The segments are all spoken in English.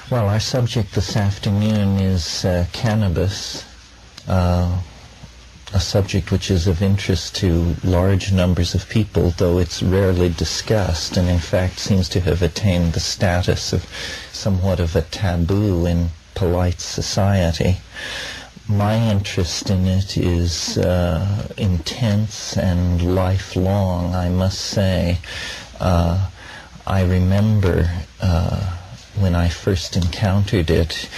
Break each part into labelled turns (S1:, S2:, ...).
S1: Well, our subject this afternoon is cannabis, a subject which is of interest to large numbers of people, though it's rarely discussed, and in fact seems to have attained the status of somewhat of a taboo in polite society. My interest in it is intense and lifelong, I must say. I remember when I first encountered it,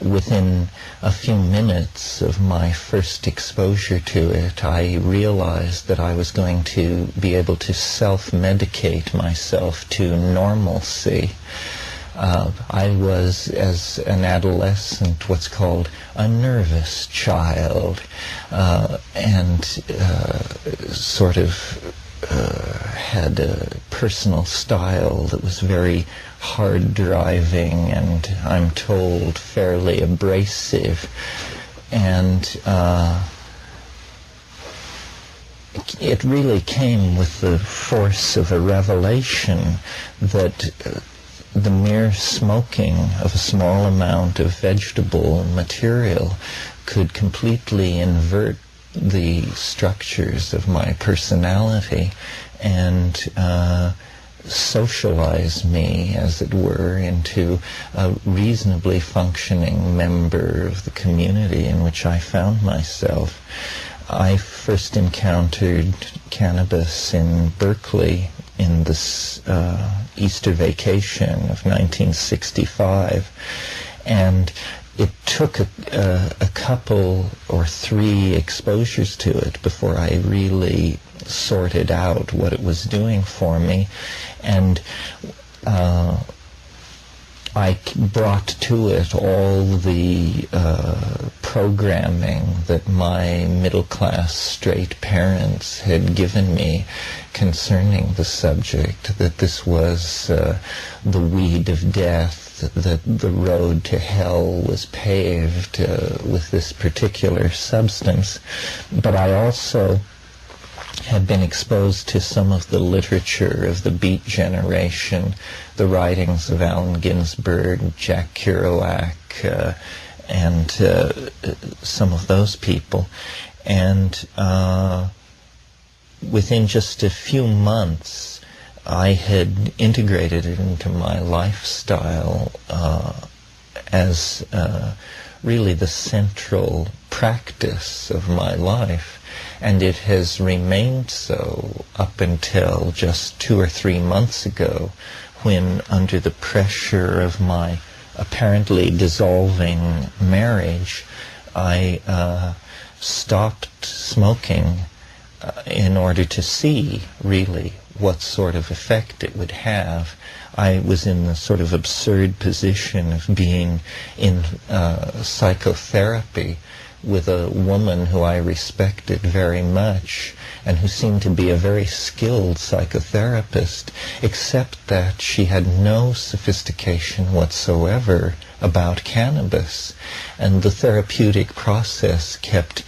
S1: within a few minutes of my first exposure to it, I realized that I was going to be able to self-medicate myself to normalcy. I was, as an adolescent, what's called a nervous child, and sort of had a personal style that was very hard driving and, I'm told, fairly abrasive. And it really came with the force of a revelation that the mere smoking of a small amount of vegetable material could completely invert the structures of my personality and socialize me, as it were, into a reasonably functioning member of the community in which I found myself. I first encountered cannabis in Berkeley in this Easter vacation of 1965, and it took a couple or three exposures to it before I really sorted out what it was doing for me. And I brought to it all the programming that my middle-class straight parents had given me concerning the subject, that this was the weed of death, that the road to hell was paved with this particular substance. But I also had been exposed to some of the literature of the Beat generation, the writings of Allen Ginsberg, Jack Kerouac, and some of those people. And within just a few months, I had integrated it into my lifestyle as really the central practice of my life. And it has remained so up until just 2 or 3 months ago, when, under the pressure of my apparently dissolving marriage, I stopped smoking in order to see, really, what sort of effect it would have. I was in the sort of absurd position of being in psychotherapy with a woman who I respected very much and who seemed to be a very skilled psychotherapist, except that she had no sophistication whatsoever about cannabis. And the therapeutic process kept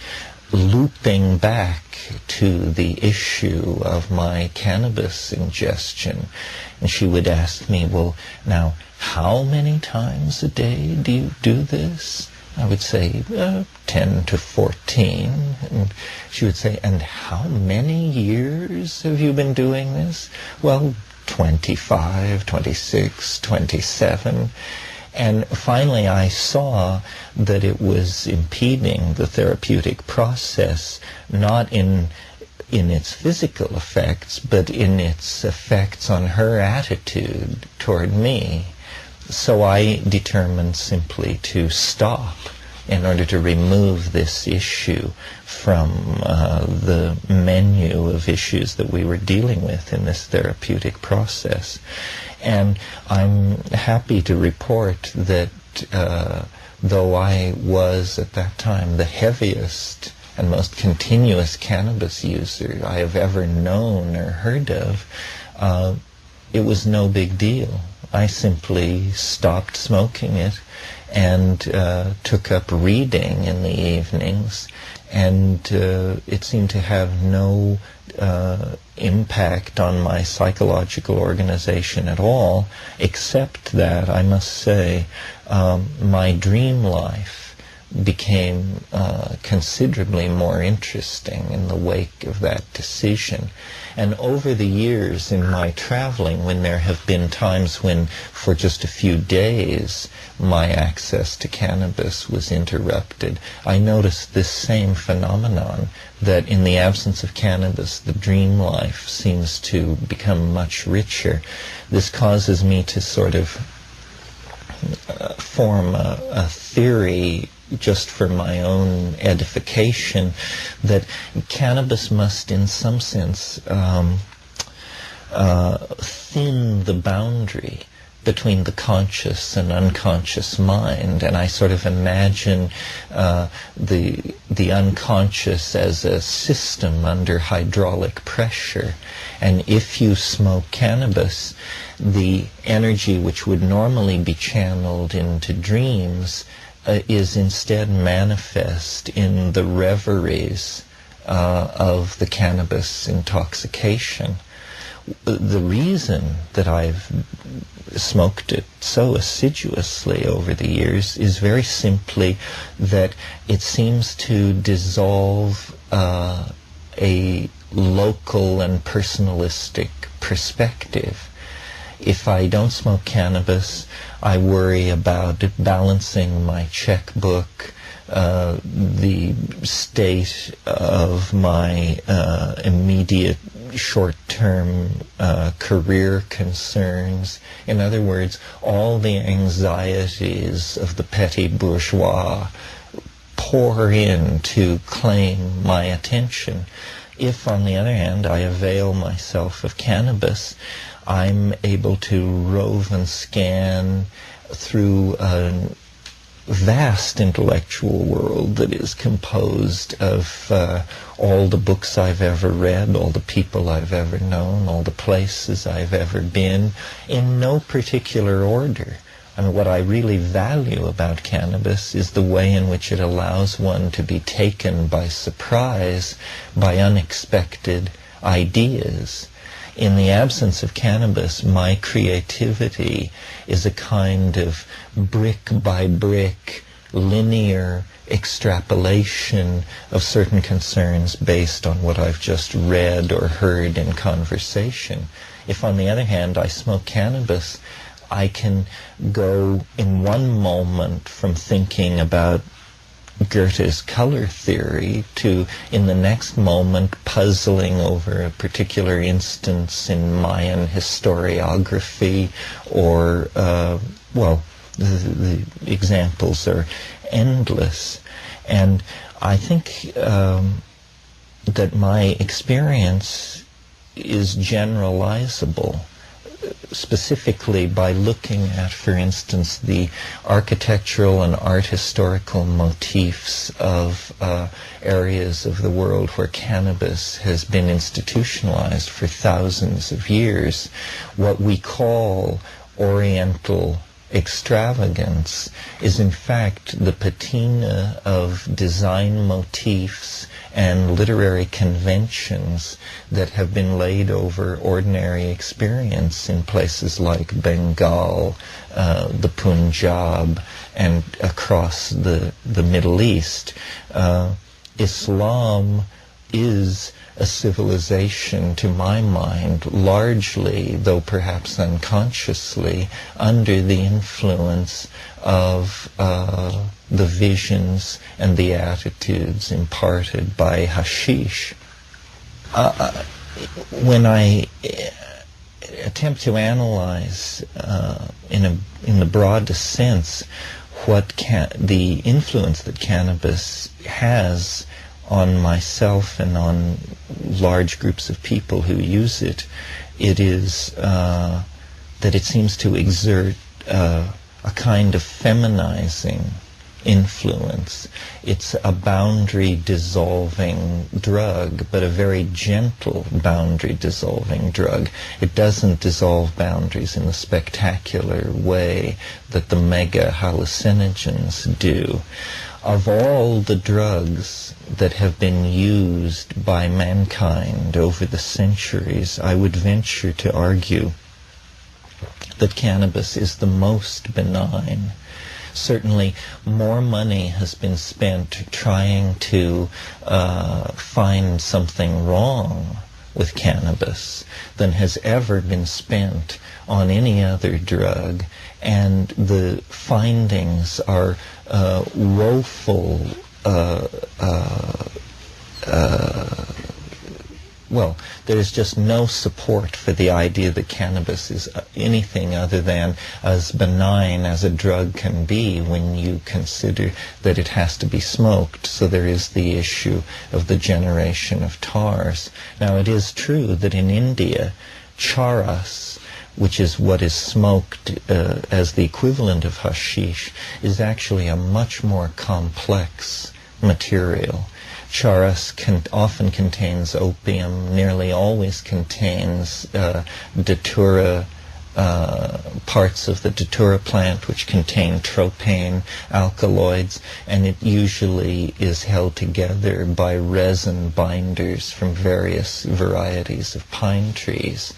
S1: looping back to the issue of my cannabis ingestion. And she would ask me, well, now, how many times a day do you do this? I would say 10 to 14. And she would say, and how many years have you been doing this? Well, 25, 26, 27. And finally I saw that it was impeding the therapeutic process, not in its physical effects, but in its effects on her attitude toward me. So I determined simply to stop in order to remove this issue from the menu of issues that we were dealing with in this therapeutic process. And I'm happy to report that though I was at that time the heaviest and most continuous cannabis user I have ever known or heard of, it was no big deal. I simply stopped smoking it and took up reading in the evenings, and it seemed to have no impact on my psychological organization at all, except that I must say my dream life became considerably more interesting in the wake of that decision. And over the years in my traveling, when there have been times when for just a few days my access to cannabis was interrupted, I noticed this same phenomenon, that in the absence of cannabis, the dream life seems to become much richer. This causes me to sort of form a theory, just for my own edification, that cannabis must in some sense thin the boundary between the conscious and unconscious mind. And I sort of imagine the unconscious as a system under hydraulic pressure. And if you smoke cannabis, the energy which would normally be channeled into dreams is instead manifest in the reveries of the cannabis intoxication. The reason that I've smoked it so assiduously over the years is very simply that it seems to dissolve a local and personalistic perspective. If I don't smoke cannabis, I worry about balancing my checkbook, the state of my immediate short-term career concerns. In other words, all the anxieties of the petty bourgeois pour in to claim my attention. If, on the other hand, I avail myself of cannabis, I'm able to rove and scan through a vast intellectual world that is composed of all the books I've ever read, all the people I've ever known, all the places I've ever been, in no particular order. And what I really value about cannabis is the way in which it allows one to be taken by surprise by unexpected ideas. In the absence of cannabis, my creativity is a kind of brick by brick, linear extrapolation of certain concerns based on what I've just read or heard in conversation. If, on the other hand, I smoke cannabis, I can go in one moment from thinking about Goethe's color theory to, in the next moment, puzzling over a particular instance in Mayan historiography, or, the examples are endless. And I think that my experience is generalizable, specifically by looking at, for instance, the architectural and art historical motifs of areas of the world where cannabis has been institutionalized for thousands of years. What we call Oriental extravagance is in fact the patina of design motifs and literary conventions that have been laid over ordinary experience in places like Bengal, the Punjab, and across the Middle East. Islam is a civilization, to my mind, largely, though perhaps unconsciously, under the influence of the visions and the attitudes imparted by hashish. When I attempt to analyze in the broadest sense the influence that cannabis has on myself and on large groups of people who use it, it is that it seems to exert a kind of feminizing influence. It's a boundary-dissolving drug, but a very gentle boundary-dissolving drug. It doesn't dissolve boundaries in the spectacular way that the mega hallucinogens do. Of all the drugs that have been used by mankind over the centuries, I would venture to argue that cannabis is the most benign. Certainly more money has been spent trying to find something wrong with cannabis than has ever been spent on any other drug, and the findings are woeful. Well, there's just no support for the idea that cannabis is anything other than as benign as a drug can be when you consider that it has to be smoked. So there is the issue of the generation of tars. Now, it is true that in India, charas, which is what is smoked as the equivalent of hashish, is actually a much more complex material. Charas often contains opium, nearly always contains datura, parts of the datura plant which contain tropane alkaloids, and it usually is held together by resin binders from various varieties of pine trees.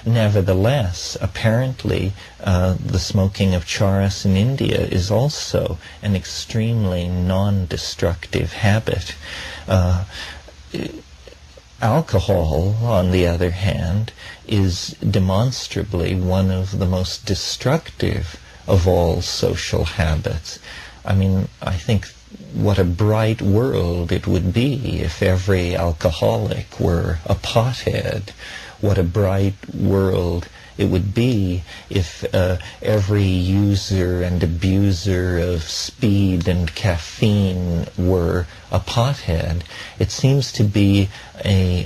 S1: Nevertheless, apparently the smoking of charas in India is also an extremely non-destructive habit. Alcohol, on the other hand, is demonstrably one of the most destructive of all social habits. I mean, I think what a bright world it would be if every alcoholic were a pothead. What a bright world it would be if every user and abuser of speed and caffeine were a pothead. It seems to be a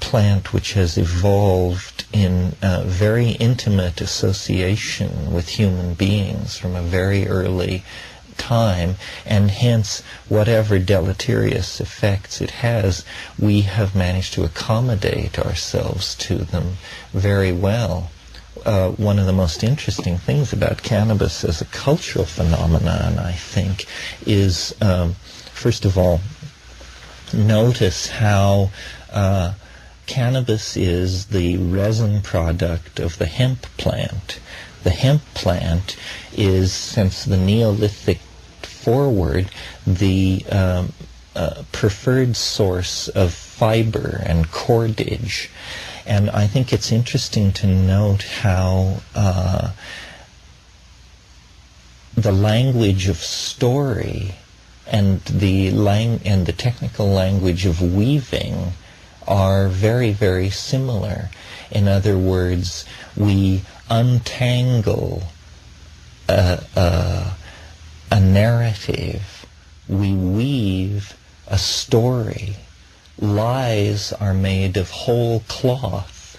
S1: plant which has evolved in very intimate association with human beings from a very early time, and hence whatever deleterious effects it has, we have managed to accommodate ourselves to them very well. One of the most interesting things about cannabis as a cultural phenomenon, I think, is, first of all, notice how cannabis is the resin product of the hemp plant. The hemp plant is, since the Neolithic forward, the preferred source of fiber and cordage. And I think it's interesting to note how the language of story and the technical language of weaving are very, very similar. In other words, we untangle a narrative. We weave a story. Lies are made of whole cloth.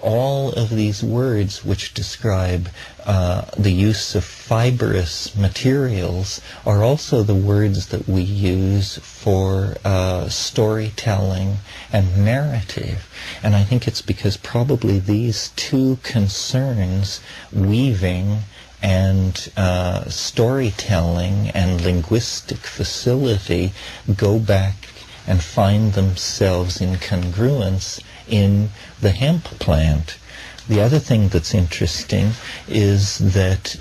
S1: All of these words which describe the use of fibrous materials are also the words that we use for storytelling and narrative. And I think it's because probably these two concerns, weaving and storytelling and linguistic facility, go back and find themselves in congruence in the hemp plant. The other thing that's interesting is that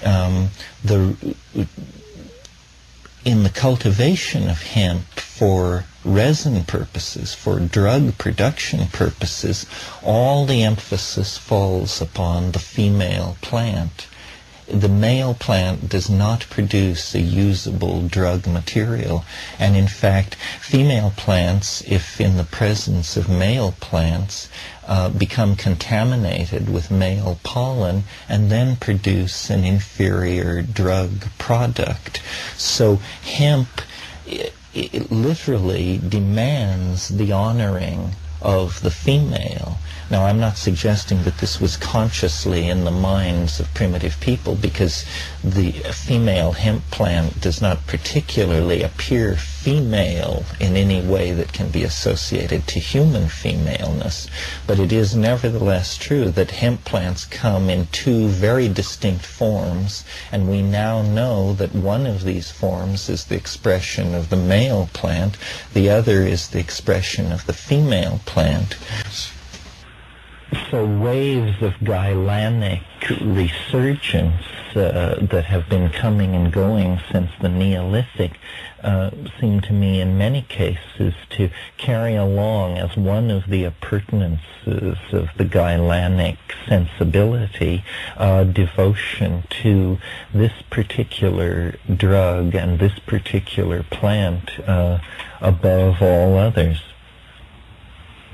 S1: in the cultivation of hemp for resin purposes, for drug production purposes, all the emphasis falls upon the female plant. The male plant does not produce a usable drug material, and in fact, female plants, if in the presence of male plants, become contaminated with male pollen and then produce an inferior drug product. So hemp it literally demands the honoring of the female. Now, I'm not suggesting that this was consciously in the minds of primitive people, because the female hemp plant does not particularly appear female in any way that can be associated to human femaleness. But it is nevertheless true that hemp plants come in two very distinct forms, and we now know that one of these forms is the expression of the male plant, the other is the expression of the female plant. So waves of Gailanic resurgence that have been coming and going since the Neolithic seem to me in many cases to carry along as one of the appurtenances of the Gailanic sensibility devotion to this particular drug and this particular plant above all others.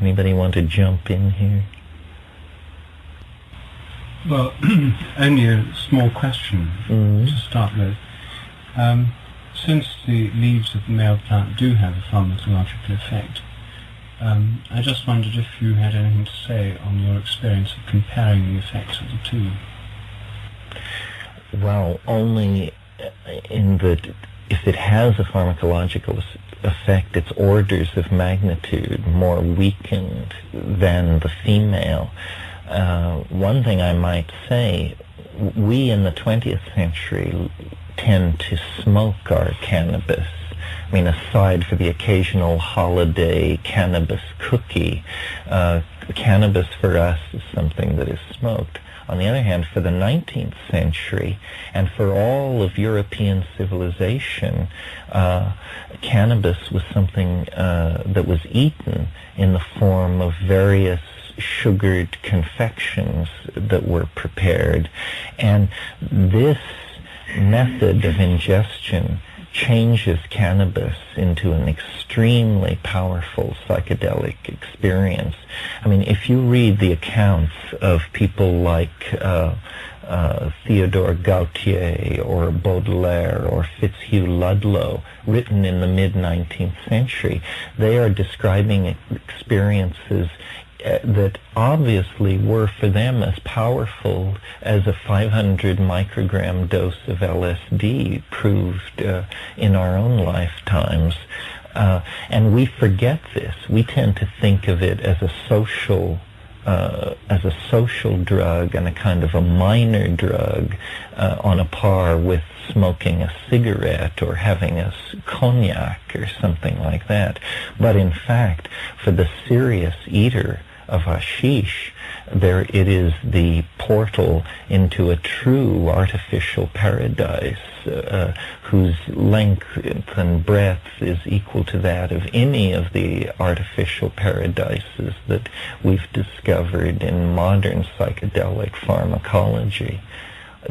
S1: Anybody want to jump in here?
S2: Well, only a small question to start with. Since the leaves of the male plant do have a pharmacological effect, I just wondered if you had anything to say on your experience of comparing the effects of the two.
S1: Well, only in that if it has a pharmacological effect, it's orders of magnitude more weakened than the female. One thing I might say, we in the 20th century tend to smoke our cannabis. I mean, aside for the occasional holiday cannabis cookie, cannabis for us is something that is smoked. On the other hand, for the 19th century, and for all of European civilization, cannabis was something that was eaten in the form of various sugared confections that were prepared. And this method of ingestion changes cannabis into an extremely powerful psychedelic experience. I mean, if you read the accounts of people like Theodore Gautier or Baudelaire or Fitzhugh Ludlow, written in the mid-19th century, they are describing experiences that obviously were for them as powerful as a 500 microgram dose of LSD proved in our own lifetimes. And we forget this. We tend to think of it as a social drug and a kind of a minor drug on a par with smoking a cigarette or having a cognac or something like that. But in fact, for the serious eater of hashish, there it is the portal into a true artificial paradise whose length and breadth is equal to that of any of the artificial paradises that we've discovered in modern psychedelic pharmacology.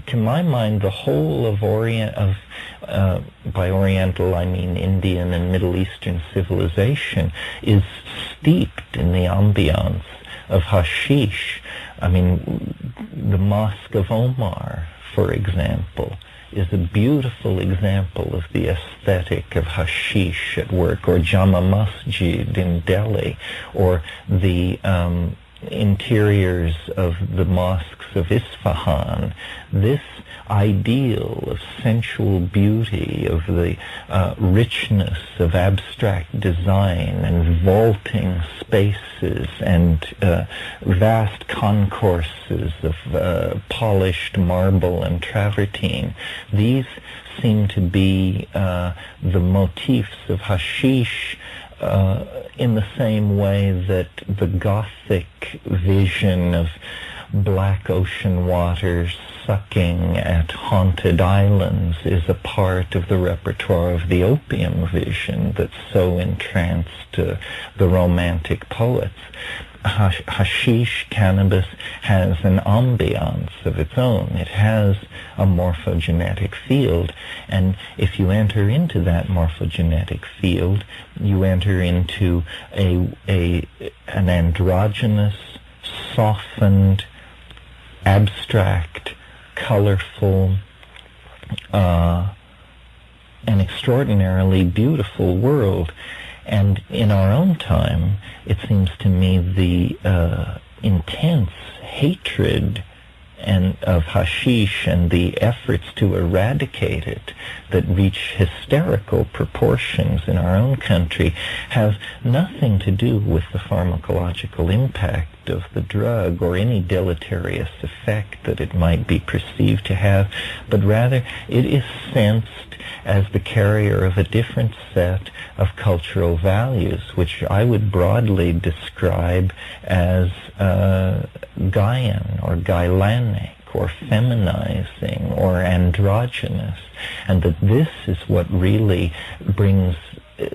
S1: To my mind, the whole of by Oriental I mean Indian and Middle Eastern civilization is steeped in the ambiance of hashish. I mean, the Mosque of Omar, for example, is a beautiful example of the aesthetic of hashish at work, or Jama Masjid in Delhi, or the interiors of the mosques of Isfahan. This ideal of sensual beauty, of the richness of abstract design and vaulting spaces and vast concourses of polished marble and travertine, these seem to be the motifs of hashish in the same way that the Gothic vision of black ocean waters sucking at haunted islands is a part of the repertoire of the opium vision that so entranced the Romantic poets. Hashish, cannabis, has an ambiance of its own. It has a morphogenetic field, and if you enter into that morphogenetic field, you enter into an androgynous, softened, abstract, colorful, and extraordinarily beautiful world. And in our own time, it seems to me the intense hatred and of hashish and the efforts to eradicate it that reach hysterical proportions in our own country have nothing to do with the pharmacological impact of the drug or any deleterious effect that it might be perceived to have, but rather it is sensed as the carrier of a different set of cultural values, which I would broadly describe as Gaian or Gailanic or feminizing or androgynous, and that this is what really brings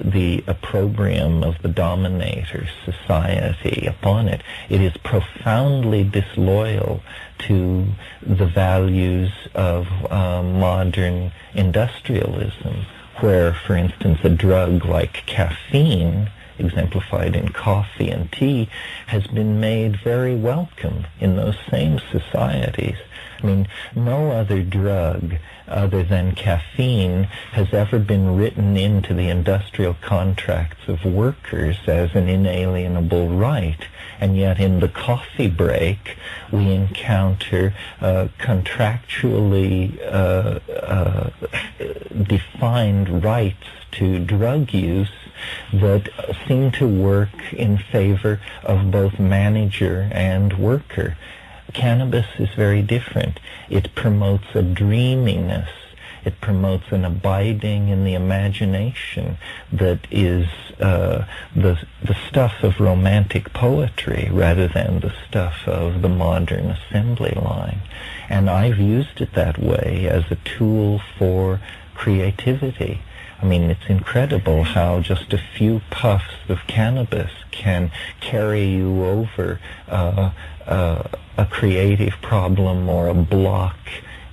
S1: the opprobrium of the dominator society upon it. It is profoundly disloyal to the values of modern industrialism, where, for instance, a drug like caffeine, exemplified in coffee and tea, has been made very welcome in those same societies. I mean, no other drug other than caffeine has ever been written into the industrial contracts of workers as an inalienable right, and yet in the coffee break we encounter contractually defined rights to drug use that seem to work in favor of both manager and worker. Cannabis is very different. It promotes a dreaminess. It promotes an abiding in the imagination that is the stuff of romantic poetry rather than the stuff of the modern assembly line. And I've used it that way as a tool for creativity. I mean, it's incredible how just a few puffs of cannabis can carry you over a creative problem or a block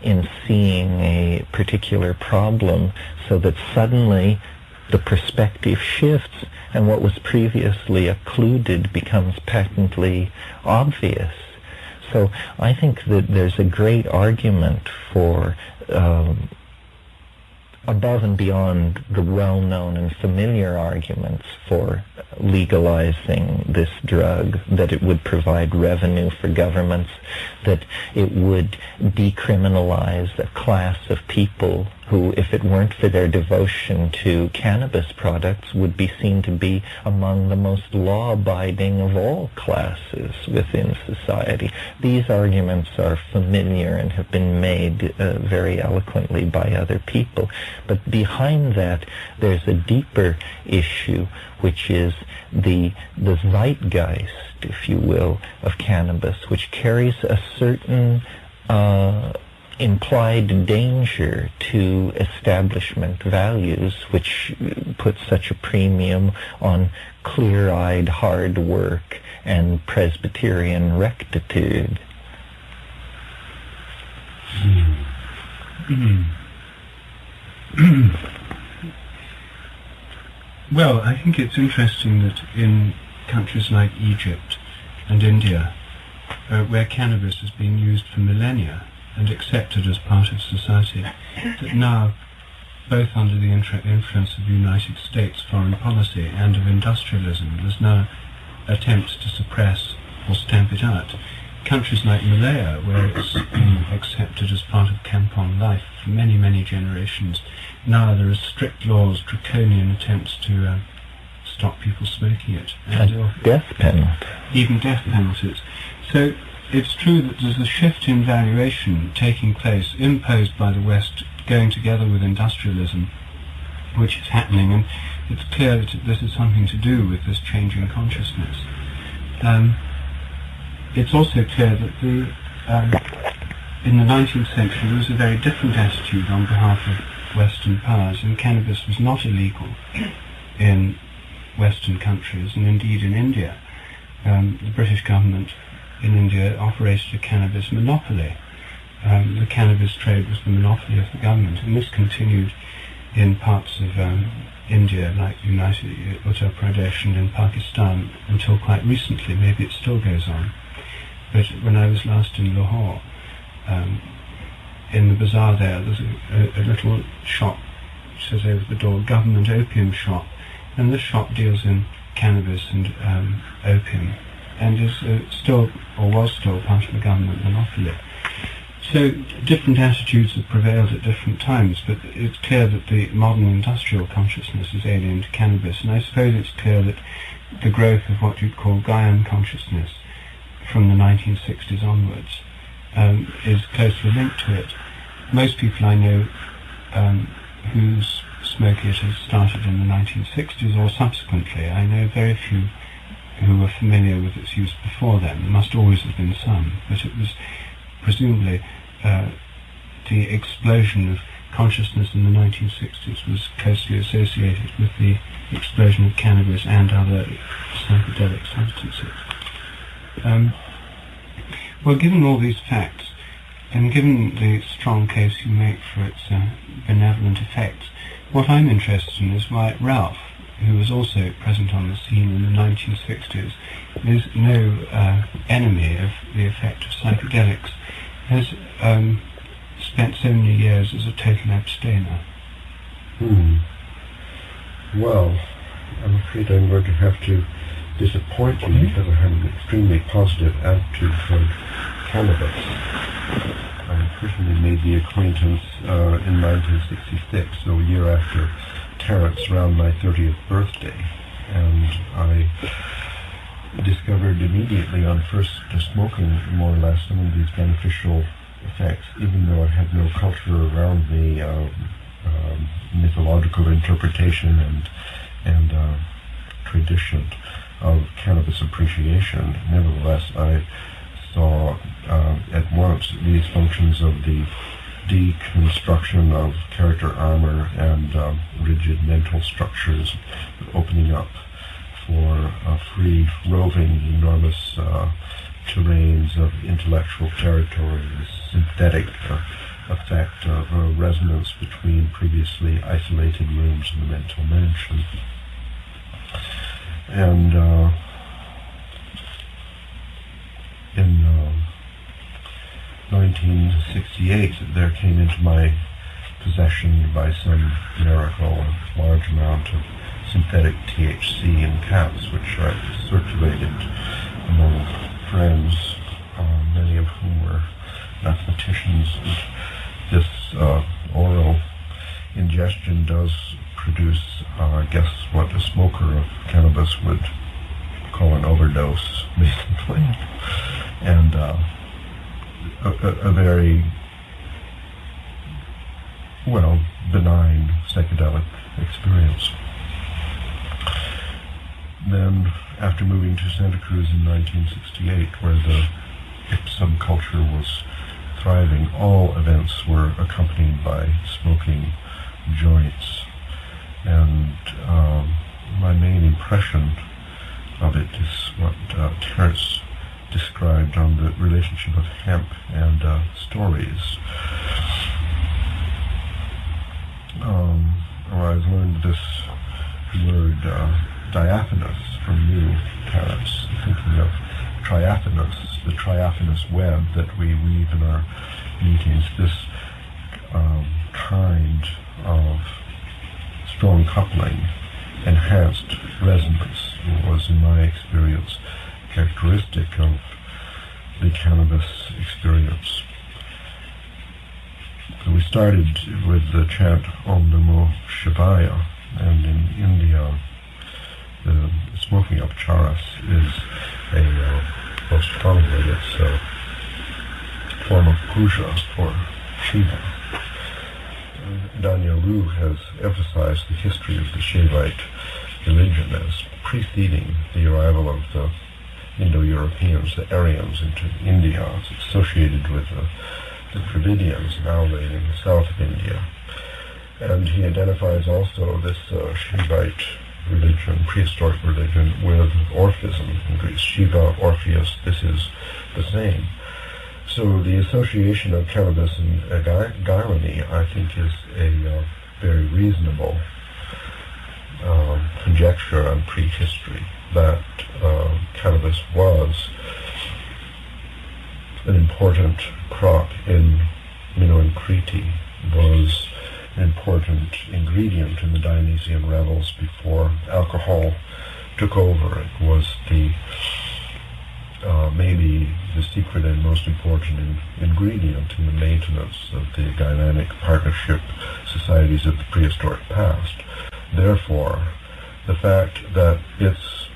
S1: in seeing a particular problem, so that suddenly the perspective shifts and what was previously occluded becomes patently obvious. So I think that there's a great argument for above and beyond the well-known and familiar arguments for legalizing this drug, that it would provide revenue for governments, that it would decriminalize a class of people who, if it weren't for their devotion to cannabis products, would be seen to be among the most law-abiding of all classes within society. These arguments are familiar and have been made very eloquently by other people. But behind that, there's a deeper issue, which is the zeitgeist, if you will, of cannabis, which carries a certain implied danger to establishment values, which put such a premium on clear-eyed hard work and Presbyterian rectitude.
S2: Well, I think it's interesting that in countries like Egypt and India, where cannabis has been used for millennia and accepted as part of society, that now, both under the influence of the United States foreign policy and of industrialism, there's now attempts to suppress or stamp it out. Countries like Malaya, where it's been accepted as part of Kampong life for many, many generations, now there are strict laws, draconian attempts to stop people smoking it.
S1: And death penalty.
S2: Even death penalties. So it's true that there's a shift in valuation taking place, imposed by the West, going together with industrialism, which is happening, and it's clear that this is something to do with this change in consciousness. It's also clear that in the 19th century there was a very different attitude on behalf of Western powers, and cannabis was not illegal in Western countries, and indeed in India. The British government in India operated a cannabis monopoly. The cannabis trade was the monopoly of the government, and this continued in parts of India, like Uttar Pradesh and in Pakistan, until quite recently. Maybe it still goes on. But when I was last in Lahore, in the bazaar there's a little shop, which says over the door, Government Opium Shop, and this shop deals in cannabis and opium. and is still, or was still, part of the government monopoly. So different attitudes have prevailed at different times, but it's clear that the modern industrial consciousness is alien to cannabis, and I suppose it's clear that the growth of what you'd call Gaian consciousness from the 1960s onwards is closely linked to it. Most people I know who smoke it has started in the 1960s or subsequently. I know very few who were familiar with its use before then. There must always have been some, but it was presumably the explosion of consciousness in the 1960s was closely associated with the explosion of cannabis and other psychedelic substances. Well, given all these facts, and given the strong case you make for its benevolent effects, what I'm interested in is why Ralph, who was also present on the scene in the 1960s, is no enemy of the effect of psychedelics, has spent so many years as a total abstainer.
S3: Well, I'm afraid I'm going to have to disappoint you because I have an extremely positive attitude toward cannabis. I personally made the acquaintance in 1966, so a year after Terence, around my 30th birthday, and I discovered immediately on first smoking more or less some of these beneficial effects, even though I had no culture around the mythological interpretation and tradition of cannabis appreciation. Nevertheless, I saw at once these functions of the deconstruction of character armor and rigid mental structures opening up for free roving enormous terrains of intellectual territories, synthetic effect of a resonance between previously isolated rooms in the mental mansion. And in 1968, there came into my possession by some miracle a large amount of synthetic THC in caps, which I circulated among friends, many of whom were mathematicians. And this oral ingestion does produce, I guess, what a smoker of cannabis would call an overdose, basically, and a very, well, benign psychedelic experience. Then, after moving to Santa Cruz in 1968, where the hip subculture was thriving, all events were accompanied by smoking joints. And my main impression of it is what Terence described on the relationship of hemp and stories. I've learned this word diaphanous from you, Terence, thinking of triaphanous, the triaphanous web that we weave in our meetings, this kind of strong coupling, enhanced resonance was, in my experience, characteristic of the cannabis experience. So we started with the chant Om Namo Shivaya, and in India the smoking of charas is most commonly it's a form of puja for Shiva. Daniel Lu has emphasized the history of the Shaivite religion as preceding the arrival of the Indo-Europeans, the Aryans, into India. It's associated with the Dravidians now laid in the south of India. And he identifies also this Shaivite religion, prehistoric religion, with Orphism in Greece. Shiva, Orpheus, this is the same. So the association of cannabis and Gyrony, I think, is a very reasonable conjecture on prehistory, that cannabis was an important crop in Minoan-Crete, was an important ingredient in the Dionysian revels before alcohol took over. It was the maybe the secret and most important ingredient in the maintenance of the galenic partnership societies of the prehistoric past. Therefore, the fact that its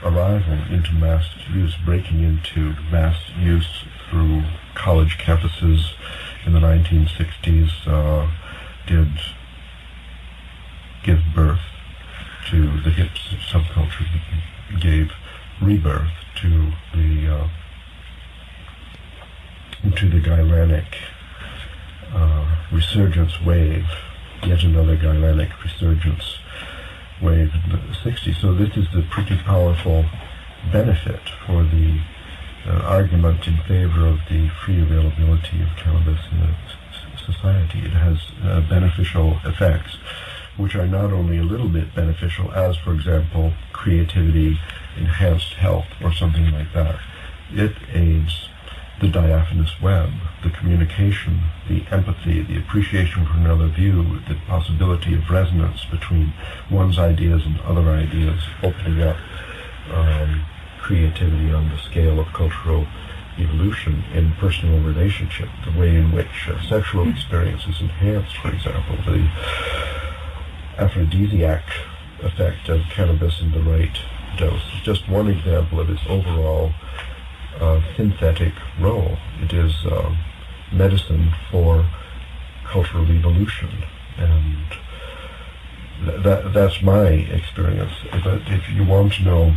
S3: arrival into mass use, breaking into mass use through college campuses in the 1960s, did give birth to the hip subculture, gave rebirth to the galenic resurgence wave, yet another galenic resurgence wave in the 60s. So this is the pretty powerful benefit for the argument in favor of the free availability of cannabis in a society. It has beneficial effects, which are not only a little bit beneficial, as, for example, creativity, enhanced health, or something like that. It aids the diaphanous web, the communication, the empathy, the appreciation for another view, the possibility of resonance between one's ideas and other ideas, opening up creativity on the scale of cultural evolution in personal relationship, the way in which sexual experience is enhanced, for example, the aphrodisiac effect of cannabis in the right dose. Just one example of its overall synthetic role. It is medicine for cultural evolution, and that's my experience. But if you want to know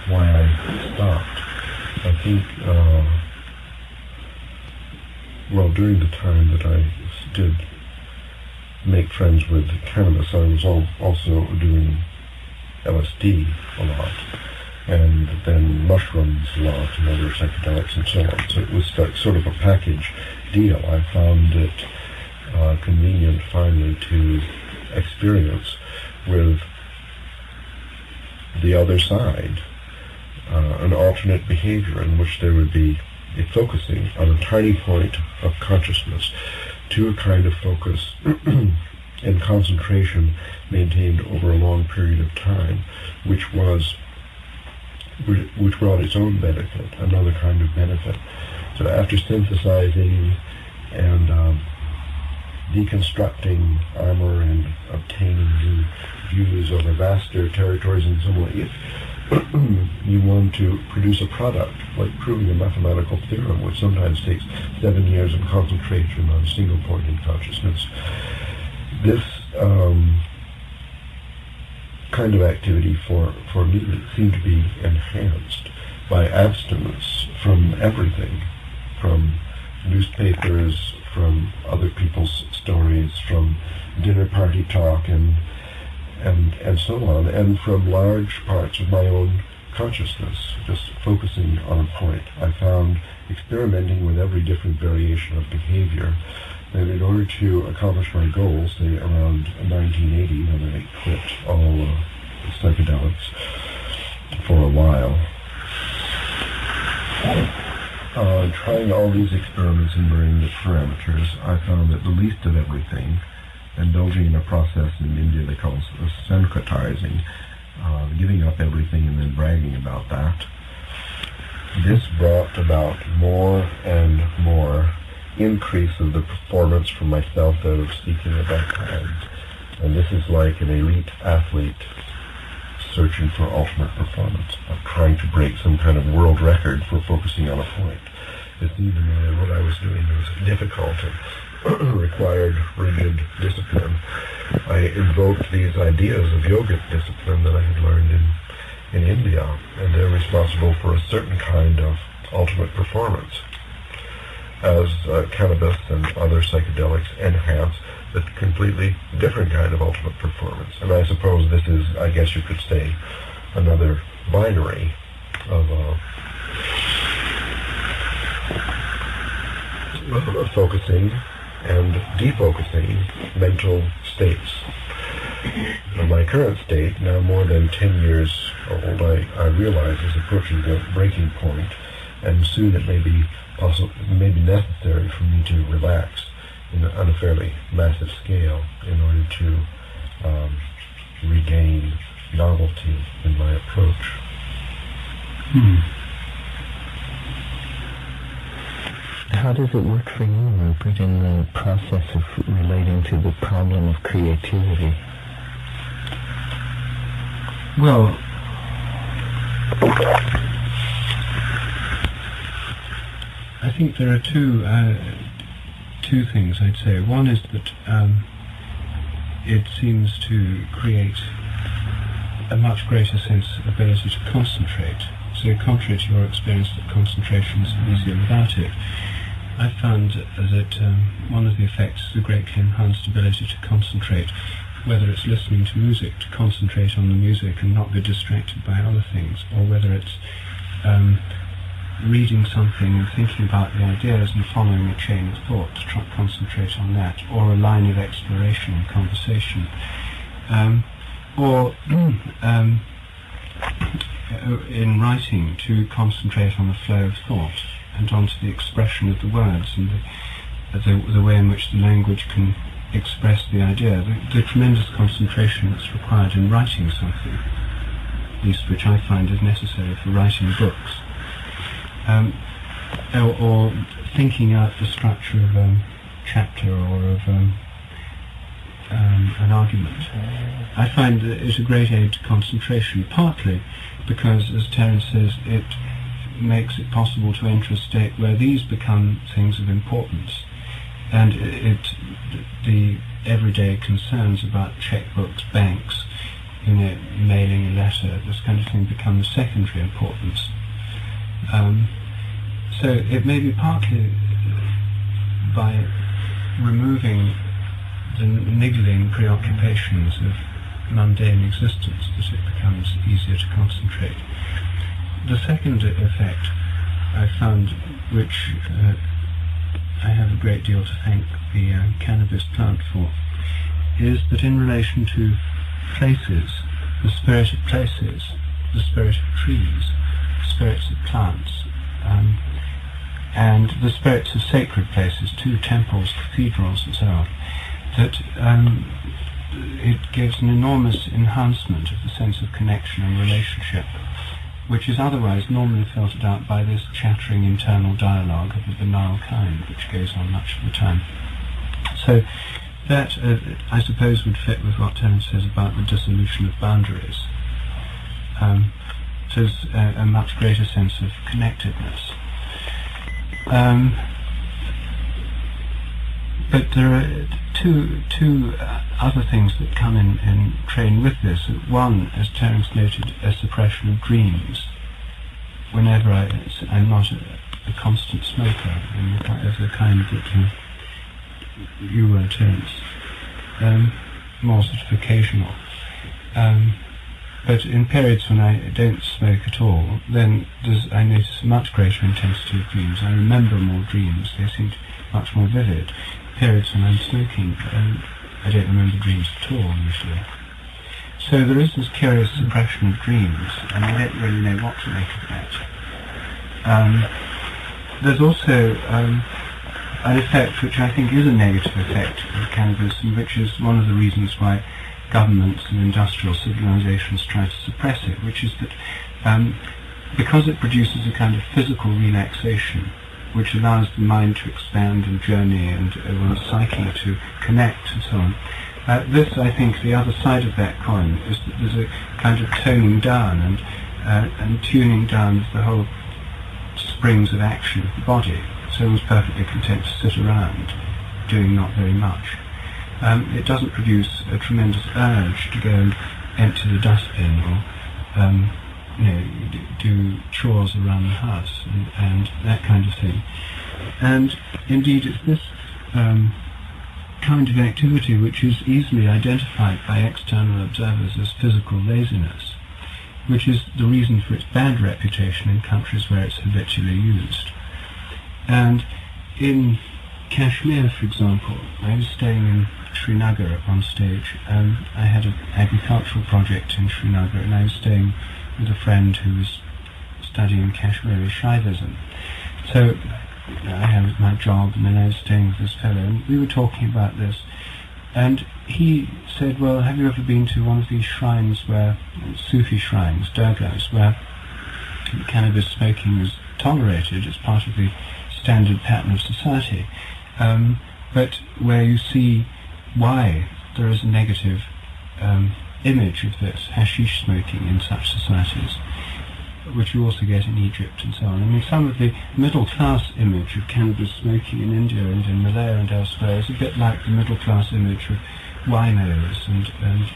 S3: why I stopped, I think, well, during the time that I did make friends with cannabis, I was also doing LSD a lot, and then mushrooms a lot, and other psychedelics and so on. So it was like sort of a package deal. I found it convenient finally to experience with the other side, an alternate behavior in which there would be a focusing on a tiny point of consciousness to a kind of focus and concentration maintained over a long period of time, which brought its own benefit, another kind of benefit. So after synthesizing and deconstructing armor and obtaining new views over vaster territories in some way, you want to produce a product, like proving a mathematical theorem, which sometimes takes 7 years of concentration on a single point in consciousness. This kind of activity for me seemed to be enhanced by abstinence from everything, from newspapers, from other people's stories, from dinner party talk and so on, and from large parts of my own consciousness, just focusing on a point. I found, experimenting with every different variation of behavior, that in order to accomplish my goals, say around 1980, when I quit all psychedelics for a while, trying all these experiments and varying the parameters, I found that the least of everything, indulging in a process in India they call syncretizing, giving up everything and then bragging about that, this brought about more and more increase of the performance for myself that I was seeking at that time. And this is like an elite athlete searching for ultimate performance, of trying to break some kind of world record for focusing on a point. It's even what I was doing was difficult and required rigid discipline. I invoked these ideas of yogic discipline that I had learned in India, and they're responsible for a certain kind of ultimate performance, as cannabis and other psychedelics enhance a completely different kind of ultimate performance. And I suppose this is, I guess you could say, another binary of focusing and defocusing mental states. In my current state, now more than 10 years old, I realize is approaching the breaking point, and soon it may be necessary for me to relax on a fairly massive scale in order to regain novelty in my approach.
S1: How does it work for you, Rupert, in the process of relating to the problem of creativity?
S2: Well, I think there are two things I'd say. One is that it seems to create a much greater sense of ability to concentrate. So contrary to your experience that concentration is easier without it, I found that one of the effects is a greatly enhanced ability to concentrate, whether it's listening to music, to concentrate on the music and not be distracted by other things, or whether it's reading something and thinking about the ideas and following a chain of thought to try to concentrate on that, or a line of exploration and conversation, or in writing to concentrate on the flow of thought and onto the expression of the words and the way in which the language can express the idea, the tremendous concentration that's required in writing something, at least which I find is necessary for writing books, or thinking out the structure of a chapter or of an argument. I find that it's a great aid to concentration, partly because, as Terence says, it makes it possible to enter a state where these become things of importance, and the everyday concerns about checkbooks, banks, mailing a letter, this kind of thing become of secondary importance. So it may be partly by removing the niggling preoccupations of mundane existence that it becomes easier to concentrate. The second effect I found, which I have a great deal to thank the cannabis plant for, is that in relation to places, the spirit of places, the spirit of trees, the spirits of plants, and the spirits of sacred places too, temples, cathedrals and so on, that it gives an enormous enhancement of the sense of connection and relationship, which is otherwise normally filtered out by this chattering internal dialogue of a banal kind, which goes on much of the time. So that, I suppose, would fit with what Terence says about the dissolution of boundaries. So there's a much greater sense of connectedness. But there are two other things that come in train with this. One, as Terence noted, a suppression of dreams. Whenever I'm not a constant smoker, of the kind that you were, Terence, more sort of occasional. But in periods when I don't smoke at all, then I notice a much greater intensity of dreams. I remember more dreams. They seem much more vivid. Periods when I'm smoking, I don't remember dreams at all, usually. So there is this curious suppression of dreams, and I don't really know what to make of that. There's also an effect which I think is a negative effect of cannabis, and which is one of the reasons why governments and industrial civilizations try to suppress it, which is that because it produces a kind of physical relaxation, which allows the mind to expand and journey and one's psyche to connect and so on. This, I think, the other side of that coin is that there's a kind of toning down and tuning down of the whole springs of action of the body. So one's perfectly content to sit around, doing not very much. It doesn't produce a tremendous urge to go and empty the dustbin or do chores around the house and that kind of thing. And indeed it's this kind of activity which is easily identified by external observers as physical laziness, which is the reason for its bad reputation in countries where it's habitually used. And in Kashmir, for example, I was staying in Srinagar at one stage, and I had an agricultural project in Srinagar, and I was staying with a friend who was studying Kashmiri Shaivism. So I had my job, and then I was staying with this fellow, and we were talking about this. And he said, well, have you ever been to one of these shrines where, Sufi shrines, durgas, where cannabis smoking is tolerated, it's part of the standard pattern of society, but where you see why there is a negative image of this, hashish smoking in such societies, which you also get in Egypt and so on. I mean, some of the middle-class image of cannabis smoking in India and in Malaya and elsewhere is a bit like the middle-class image of winos and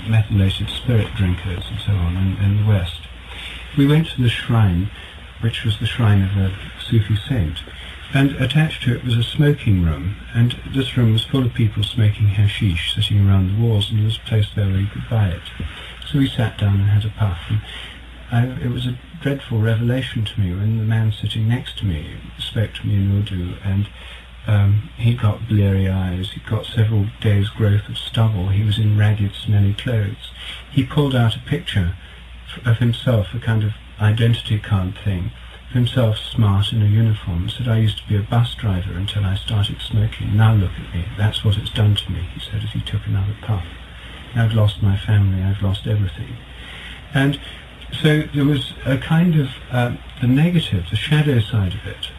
S2: methylated spirit drinkers and so on in the West. We went to the shrine, which was the shrine of a Sufi saint, and attached to it was a smoking room, and this room was full of people smoking hashish, sitting around the walls, and there was a place there where you could buy it. So we sat down and had a puff, and it was a dreadful revelation to me when the man sitting next to me spoke to me in Urdu, and he'd got bleary eyes, he'd got several days' growth of stubble, he was in ragged, smelly clothes. He pulled out a picture of himself, a kind of identity card thing, himself smart in a uniform, said, "I used to be a bus driver until I started smoking. Now look at me. That's what it's done to me," he said as he took another puff. "I've lost my family. I've lost everything." And so there was a kind of the negative, the shadow side of it,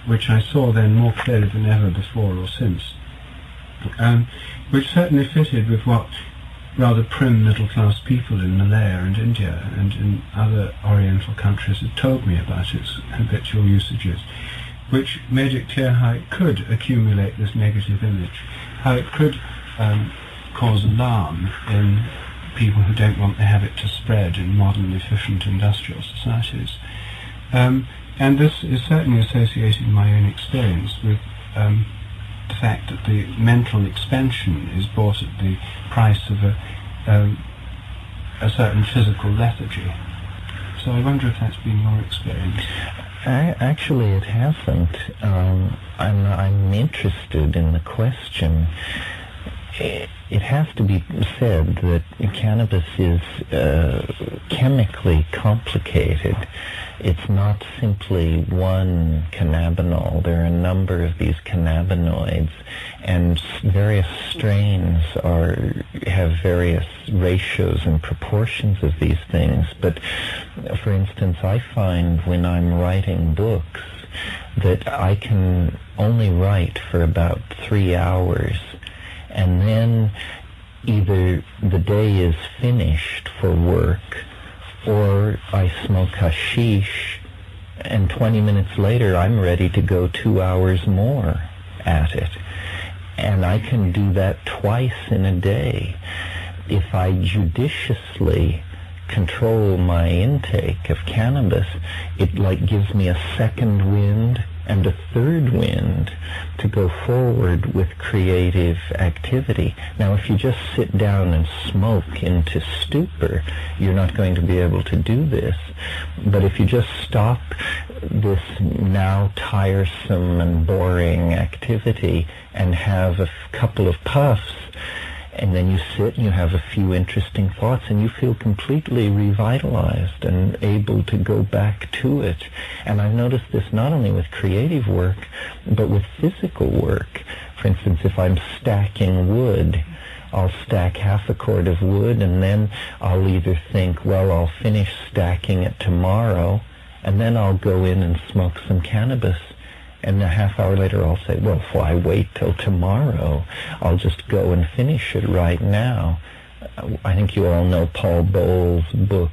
S2: which I saw then more clearly than ever before or since, which certainly fitted with what rather prim middle-class people in Malaya and India and in other Oriental countries had told me about its habitual usages, which made it clear how it could accumulate this negative image, how it could cause alarm in people who don't want the habit to spread in modern, efficient industrial societies. And this is certainly associated in my own experience with the fact that the mental expansion is bought at the price of a certain physical lethargy. So I wonder if that's been your experience.
S1: Actually, it hasn't. I'm interested in the question. It has to be said that cannabis is chemically complicated. It's not simply one cannabinol. There are a number of these cannabinoids, and various strains have various ratios and proportions of these things. But, for instance, I find when I'm writing books that I can only write for about 3 hours, and then either the day is finished for work, or I smoke hashish, and 20 minutes later I'm ready to go 2 hours more at it. And I can do that twice in a day. If I judiciously control my intake of cannabis, it gives me a second wind and a third wind to go forward with creative activity. Now, if you just sit down and smoke into stupor, you're not going to be able to do this. But if you just stop this now tiresome and boring activity and have a couple of puffs, and then you sit and you have a few interesting thoughts, and you feel completely revitalized and able to go back to it. And I've noticed this not only with creative work, but with physical work. For instance, if I'm stacking wood, I'll stack half a cord of wood, and then I'll either think, well, I'll finish stacking it tomorrow, and then I'll go in and smoke some cannabis. And a half hour later I'll say, well, why wait till tomorrow? I'll just go and finish it right now. I think you all know Paul Bowles' book,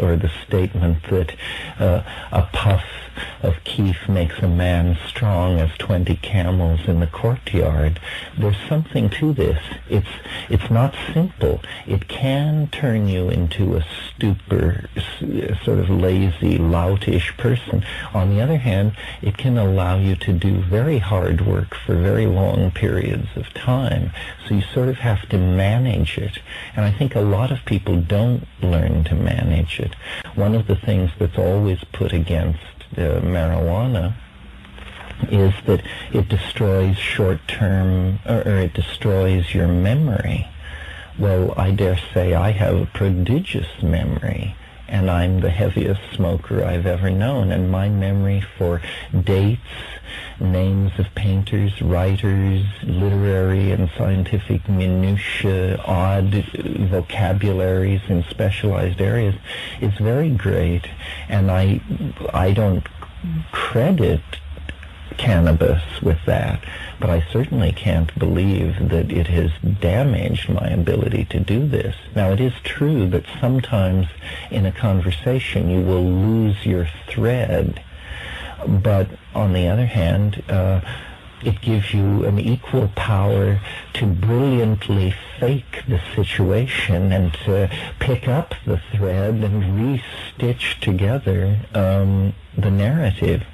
S1: or the statement that a puff of keef makes a man strong as 20 camels in the courtyard. There's something to this. It's not simple. It can turn you into a stupor, sort of lazy, loutish person. On the other hand, it can allow you to do very hard work for very long periods of time. So you sort of have to manage it. And I think a lot of people don't learn to manage it. One of the things that's always put against marijuana is that it destroys short-term, or it destroys your memory. Well, I dare say I have a prodigious memory, and I'm the heaviest smoker I've ever known, and my memory for dates, names of painters, writers, literary and scientific minutiae, odd vocabularies in specialized areas is very great, and I don't credit cannabis with that, but I certainly can't believe that it has damaged my ability to do this. Now, it is true that sometimes in a conversation you will lose your thread, but on the other hand, it gives you an equal power to brilliantly fake the situation and to pick up the thread and re-stitch together the narrative.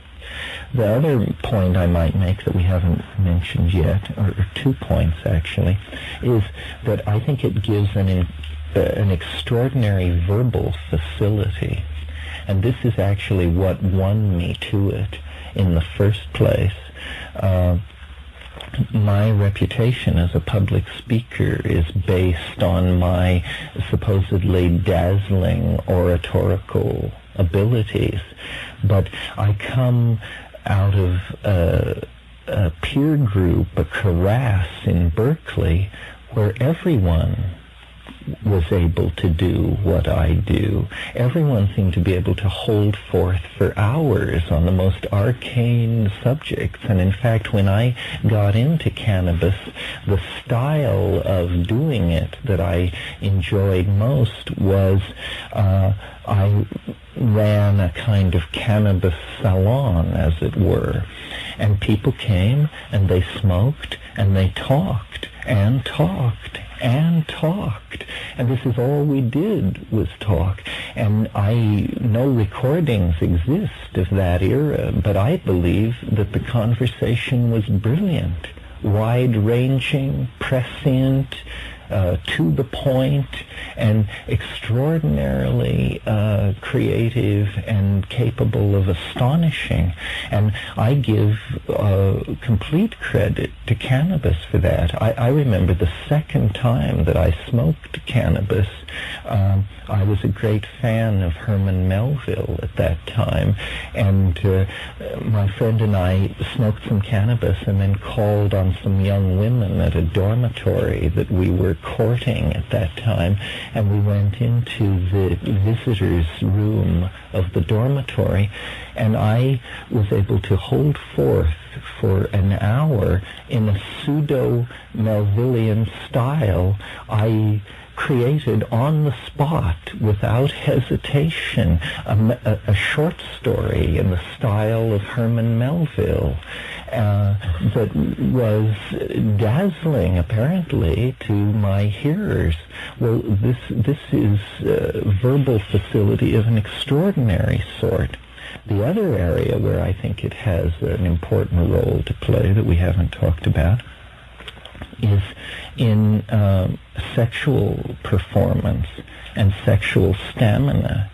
S1: The other point I might make that we haven't mentioned yet, or 2 points actually, is that I think it gives an extraordinary verbal facility. And this is actually what won me to it in the first place. My reputation as a public speaker is based on my supposedly dazzling oratorical abilities, but I come out of a peer group, a karass in Berkeley, where everyone was able to do what I do. Everyone seemed to be able to hold forth for hours on the most arcane subjects. And in fact, when I got into cannabis, the style of doing it that I enjoyed most was I ran a kind of cannabis salon, as it were. And people came and they smoked and they talked and talked and talked, and this is all we did was talk. And no recordings exist of that era, but I believe that the conversation was brilliant, wide-ranging, prescient, to the point, and extraordinarily creative and capable of astonishing. And I give complete credit to cannabis for that. I remember the second time that I smoked cannabis, I was a great fan of Herman Melville at that time, and my friend and I smoked some cannabis and then called on some young women at a dormitory that we were courting at that time, and we went into the visitors' room of the dormitory, and I was able to hold forth for an hour in a pseudo-Melvillian style. I created on the spot, without hesitation, a short story in the style of Herman Melville that was dazzling, apparently, to my hearers. Well, this is verbal facility of an extraordinary sort. The other area where I think it has an important role to play that we haven't talked about is in sexual performance and sexual stamina.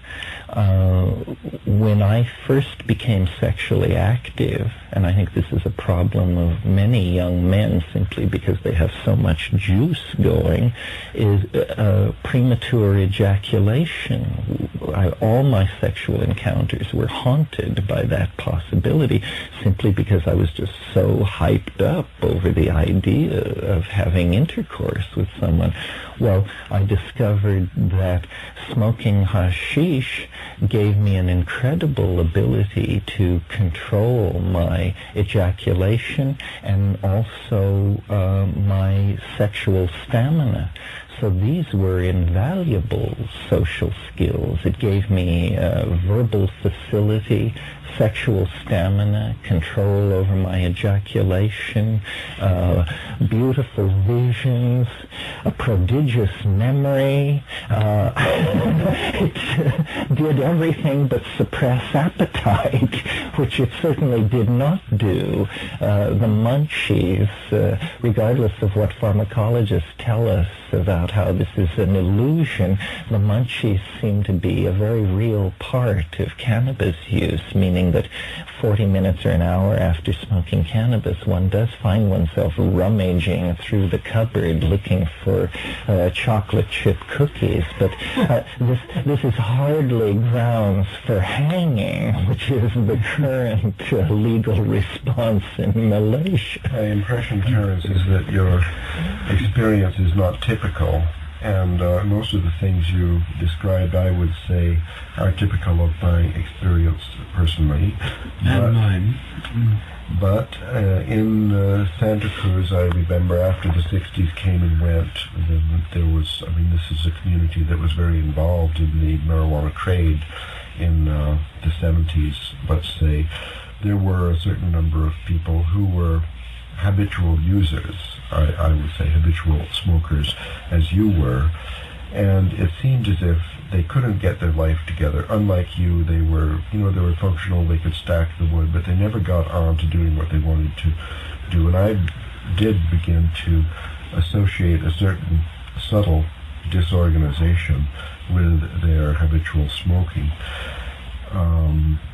S1: When I first became sexually active, and I think this is a problem of many young men simply because they have so much juice going, is premature ejaculation. All my sexual encounters were haunted by that possibility simply because I was just so hyped up over the idea of having intercourse with someone. Well, I discovered that smoking hashish gave me an incredible ability to control my ejaculation and also my sexual stamina. So these were invaluable social skills. It gave me verbal facility, sexual stamina, control over my ejaculation, beautiful visions, a prodigious memory. It did everything but suppress appetite, which it certainly did not do. The munchies, regardless of what pharmacologists tell us about how this is an illusion, the munchies seem to be a very real part of cannabis use, meaning that 40 minutes or an hour after smoking cannabis, one does find oneself rummaging through the cupboard looking for chocolate chip cookies, but this is hardly grounds for hanging, which is the current legal response in Malaysia.
S3: My impression, Terence, is that your experience is not typical, and most of the things you described, I would say, are typical of my experience personally.
S2: And mine.
S3: But in Santa Cruz, I remember after the 60s came and went, there was, this is a community that was very involved in the marijuana trade in the 70s, let's say. There were a certain number of people who were habitual users, I would say habitual smokers, as you were, and it seemed as if they couldn't get their life together. Unlike you, they were functional, they could stack the wood, but they never got on to doing what they wanted to do. And I did begin to associate a certain subtle disorganization with their habitual smoking.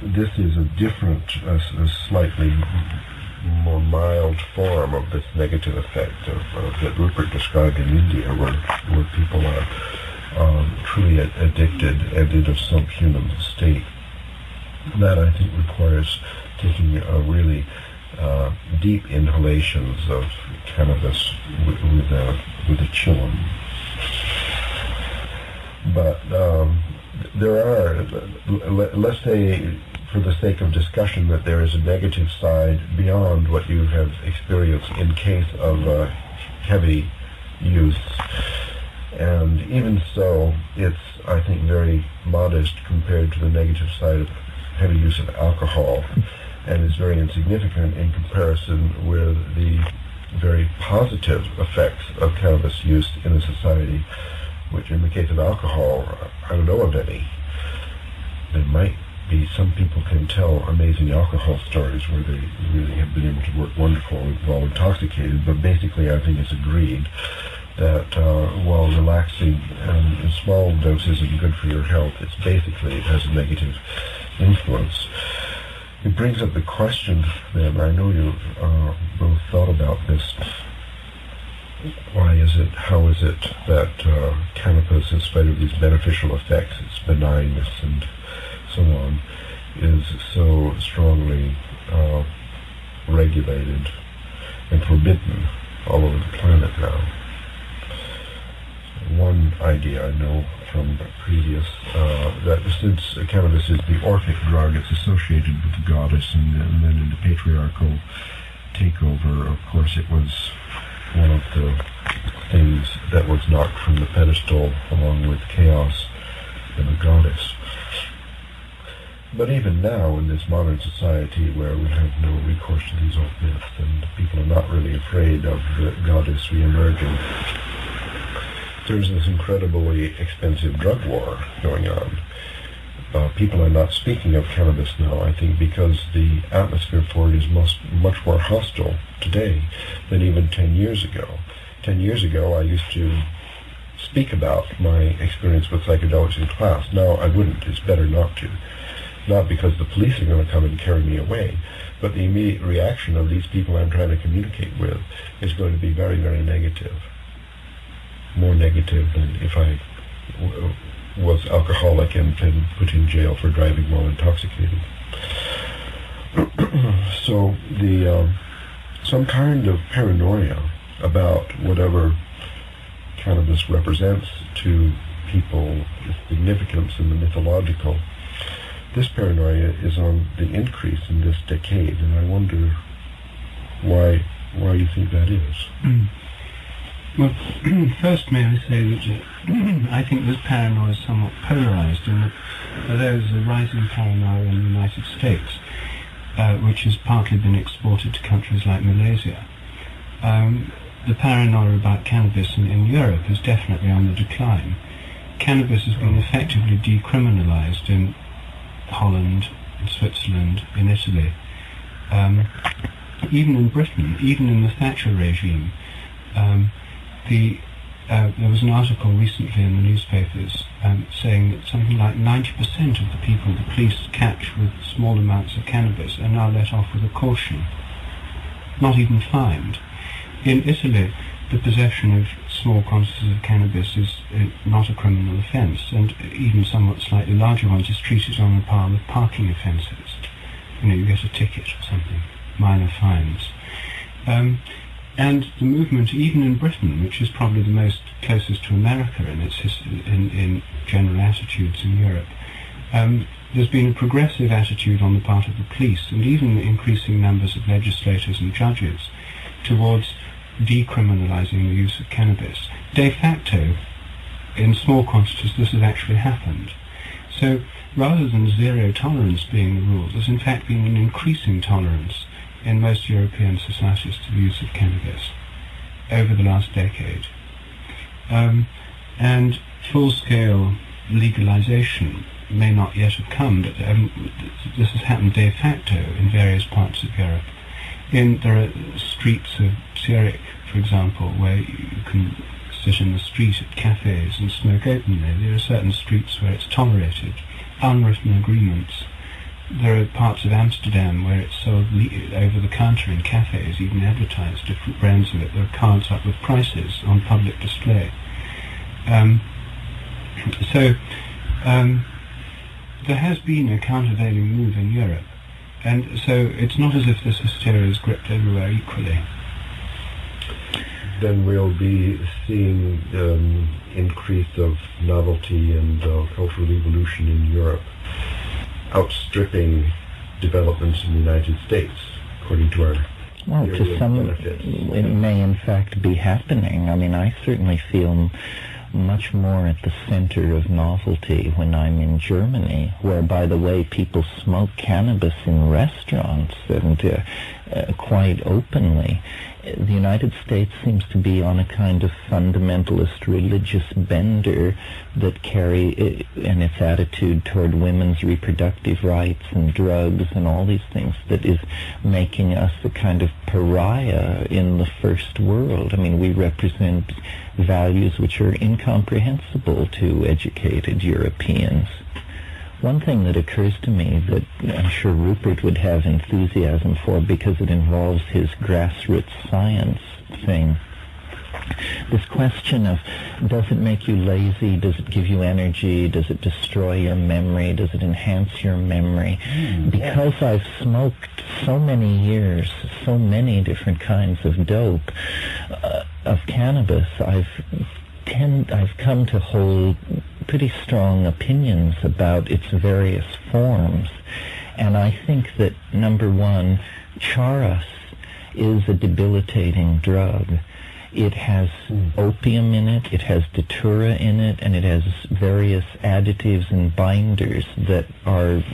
S3: This is a different, a slightly more mild form of this negative effect that Rupert described in India, where people are truly addicted and in a subhuman state. That, I think, requires taking really deep inhalations of cannabis with a chillum. But there are, let's say, for the sake of discussion, that there is a negative side beyond what you have experienced in case of heavy use. And even so, it's, I think, very modest compared to the negative side of heavy use of alcohol, and is very insignificant in comparison with the very positive effects of cannabis use in a society, which in the case of alcohol, I don't know of any. There might be, some people can tell amazing alcohol stories where they really have been able to work wonderful while intoxicated, but basically I think it's agreed that while relaxing in small doses and good for your health, it has a negative influence. It brings up the question then, I know you've both thought about this, how is it that cannabis, in spite of these beneficial effects, its benignness and so on, is so strongly regulated and forbidden all over the planet now? One idea I know from previous, that since cannabis is the orphic drug, it's associated with the goddess, and then in the patriarchal takeover, of course, it was one of the things that was knocked from the pedestal along with chaos and the goddess. But even now, in this modern society where we have no recourse to these old myths and people are not really afraid of the goddess re-emerging, there's this incredibly expensive drug war going on. People are not speaking of cannabis now, I think, because the atmosphere for it is much more hostile today than even 10 years ago. 10 years ago, I used to speak about my experience with psychedelics in class. Now I wouldn't. It's better not to. Not because the police are going to come and carry me away, but the immediate reaction of these people I'm trying to communicate with is going to be very, very negative. More negative than if I was alcoholic and been put in jail for driving while intoxicated. So some kind of paranoia about whatever cannabis represents to people, its significance in the mythological, this paranoia is on the increase in this decade, and I wonder why you think that is.
S2: Well, first may I say that I think this paranoia is somewhat polarized in that there is a rising paranoia in the United States, which has partly been exported to countries like Malaysia. The paranoia about cannabis in Europe is definitely on the decline. Cannabis has been effectively decriminalized in Holland, in Switzerland, in Italy. Even in Britain, even in the Thatcher regime, there was an article recently in the newspapers saying that something like 90% of the people the police catch with small amounts of cannabis are now let off with a caution, not even fined. In Italy, the possession of small quantities of cannabis is not a criminal offence, and even somewhat slightly larger ones is treated on a par with parking offences. You get a ticket or something, minor fines. And the movement, even in Britain, which is probably the most closest to America in its in general attitudes in Europe, there's been a progressive attitude on the part of the police and even increasing numbers of legislators and judges towards decriminalising the use of cannabis. De facto, in small quantities, this has actually happened. So rather than zero tolerance being the rule, there's in fact been an increasing tolerance in most European societies to the use of cannabis over the last decade. And full-scale legalisation may not yet have come, but this has happened de facto in various parts of Europe. There are streets of Zurich, for example, where you can sit in the street at cafes and smoke openly. There are certain streets where it's tolerated, unwritten agreements. There are parts of Amsterdam where it's sold over the counter in cafes, even advertised, different brands of it. There are cards up with prices on public display. So there has been a countervailing move in Europe, and so it's not as if this hysteria is gripped everywhere equally.
S3: Then we'll be seeing increase of novelty and cultural evolution in Europe outstripping developments in the United States, according to our
S1: well, to some,
S3: benefits.
S1: It may in fact be happening. I mean, I certainly feel much more at the center of novelty when I'm in Germany, where, by the way, people smoke cannabis in restaurants and quite openly. The United States seems to be on a kind of fundamentalist religious bender that and its attitude toward women's reproductive rights and drugs and all these things that is making us a kind of pariah in the first world. I mean, we represent values which are incomprehensible to educated Europeans. One thing that occurs to me that I'm sure Rupert would have enthusiasm for because it involves his grassroots science thing, this question of, does it make you lazy, does it give you energy, does it destroy your memory, does it enhance your memory? Because I've smoked so many years, so many different kinds of dope, of cannabis, I've come to hold pretty strong opinions about its various forms. And I think that, number one, charas is a debilitating drug. It has opium in it, it has datura in it, and it has various additives and binders that are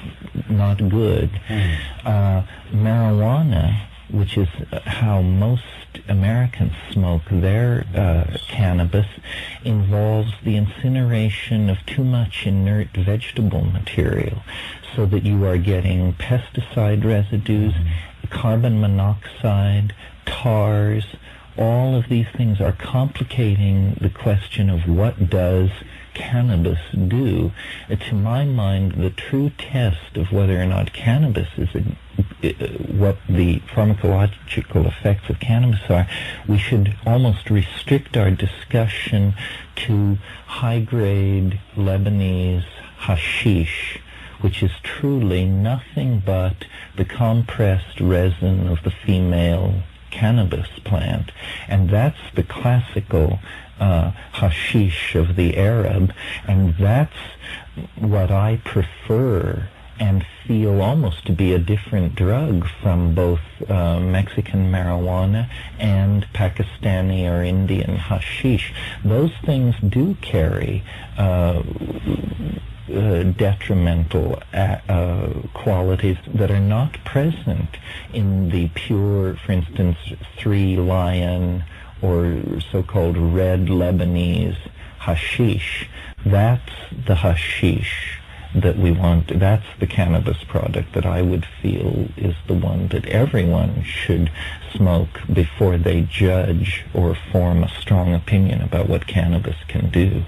S1: not good. Marijuana, which is how most Americans smoke their cannabis, involves the incineration of too much inert vegetable material, so that you are getting pesticide residues, carbon monoxide, tars. All of these things are complicating the question of what does cannabis do. To my mind, the true test of whether or not cannabis is what the pharmacological effects of cannabis are, we should almost restrict our discussion to high-grade Lebanese hashish, which is truly nothing but the compressed resin of the female cannabis plant. And that's the classical hashish of the Arab, and that's what I prefer and feel almost to be a different drug from both Mexican marijuana and Pakistani or Indian hashish. Those things do carry detrimental qualities that are not present in the pure, for instance, 3 Lion or so-called red Lebanese hashish. That's the hashish that we want. That's the cannabis product that I would feel is the one that everyone should smoke before they judge or form a strong opinion about what cannabis can do.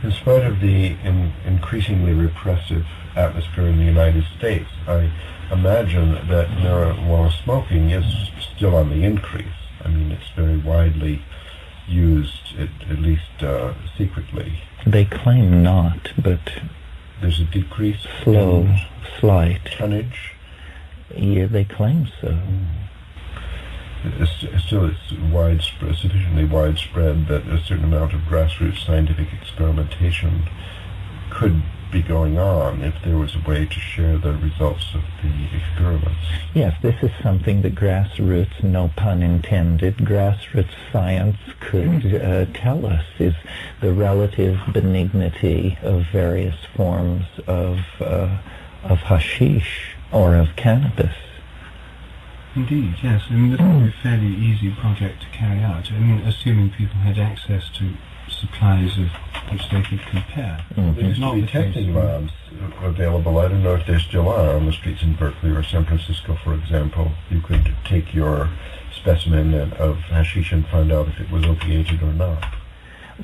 S3: In spite of the increasingly repressive atmosphere in the United States, I imagine that marijuana smoking is still on the increase. I mean, it's very widely used, at least secretly.
S1: They claim not, but
S3: There's a decrease
S1: slow,
S3: in
S1: slight.
S3: tonnage.
S1: Yeah, they claim so.
S3: Still, it's widespread, sufficiently widespread that a certain amount of grassroots scientific experimentation could be going on if there was a way to share the results of the experiments.
S1: Yes, this is something that grassroots, no pun intended, grassroots science could tell us, is the relative benignity of various forms of hashish or of cannabis.
S2: Indeed, yes. I mean, this would be a fairly easy project to carry out. I mean, assuming people had access to supplies of which they could compare.
S3: There used to be testing labs available. I don't know if there still are on the streets in Berkeley or San Francisco, for example. You could take your specimen of hashish and find out if it was opiated or not.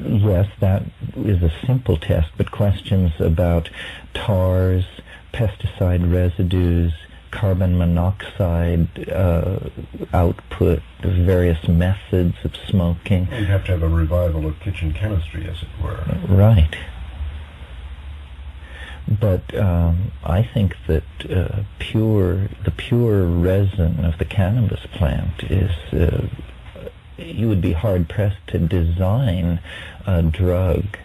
S1: Yes, that is a simple test, but questions about tars, pesticide residues, carbon monoxide output, various methods of smoking.
S3: You'd have to have a revival of kitchen chemistry, as it were.
S1: Right. But I think that the pure resin of the cannabis plant is, you would be hard-pressed to design a drug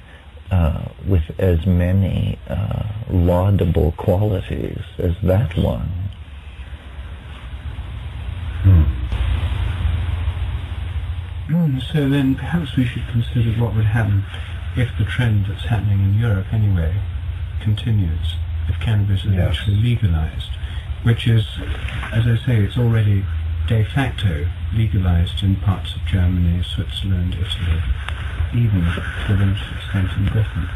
S1: with as many laudable qualities as that one.
S2: So then perhaps we should consider what would happen if the trend that's happening in Europe anyway continues, if cannabis is actually legalized, which is, as I say, it's already de facto legalized in parts of Germany, Switzerland, Italy, even to a limited extent in Britain.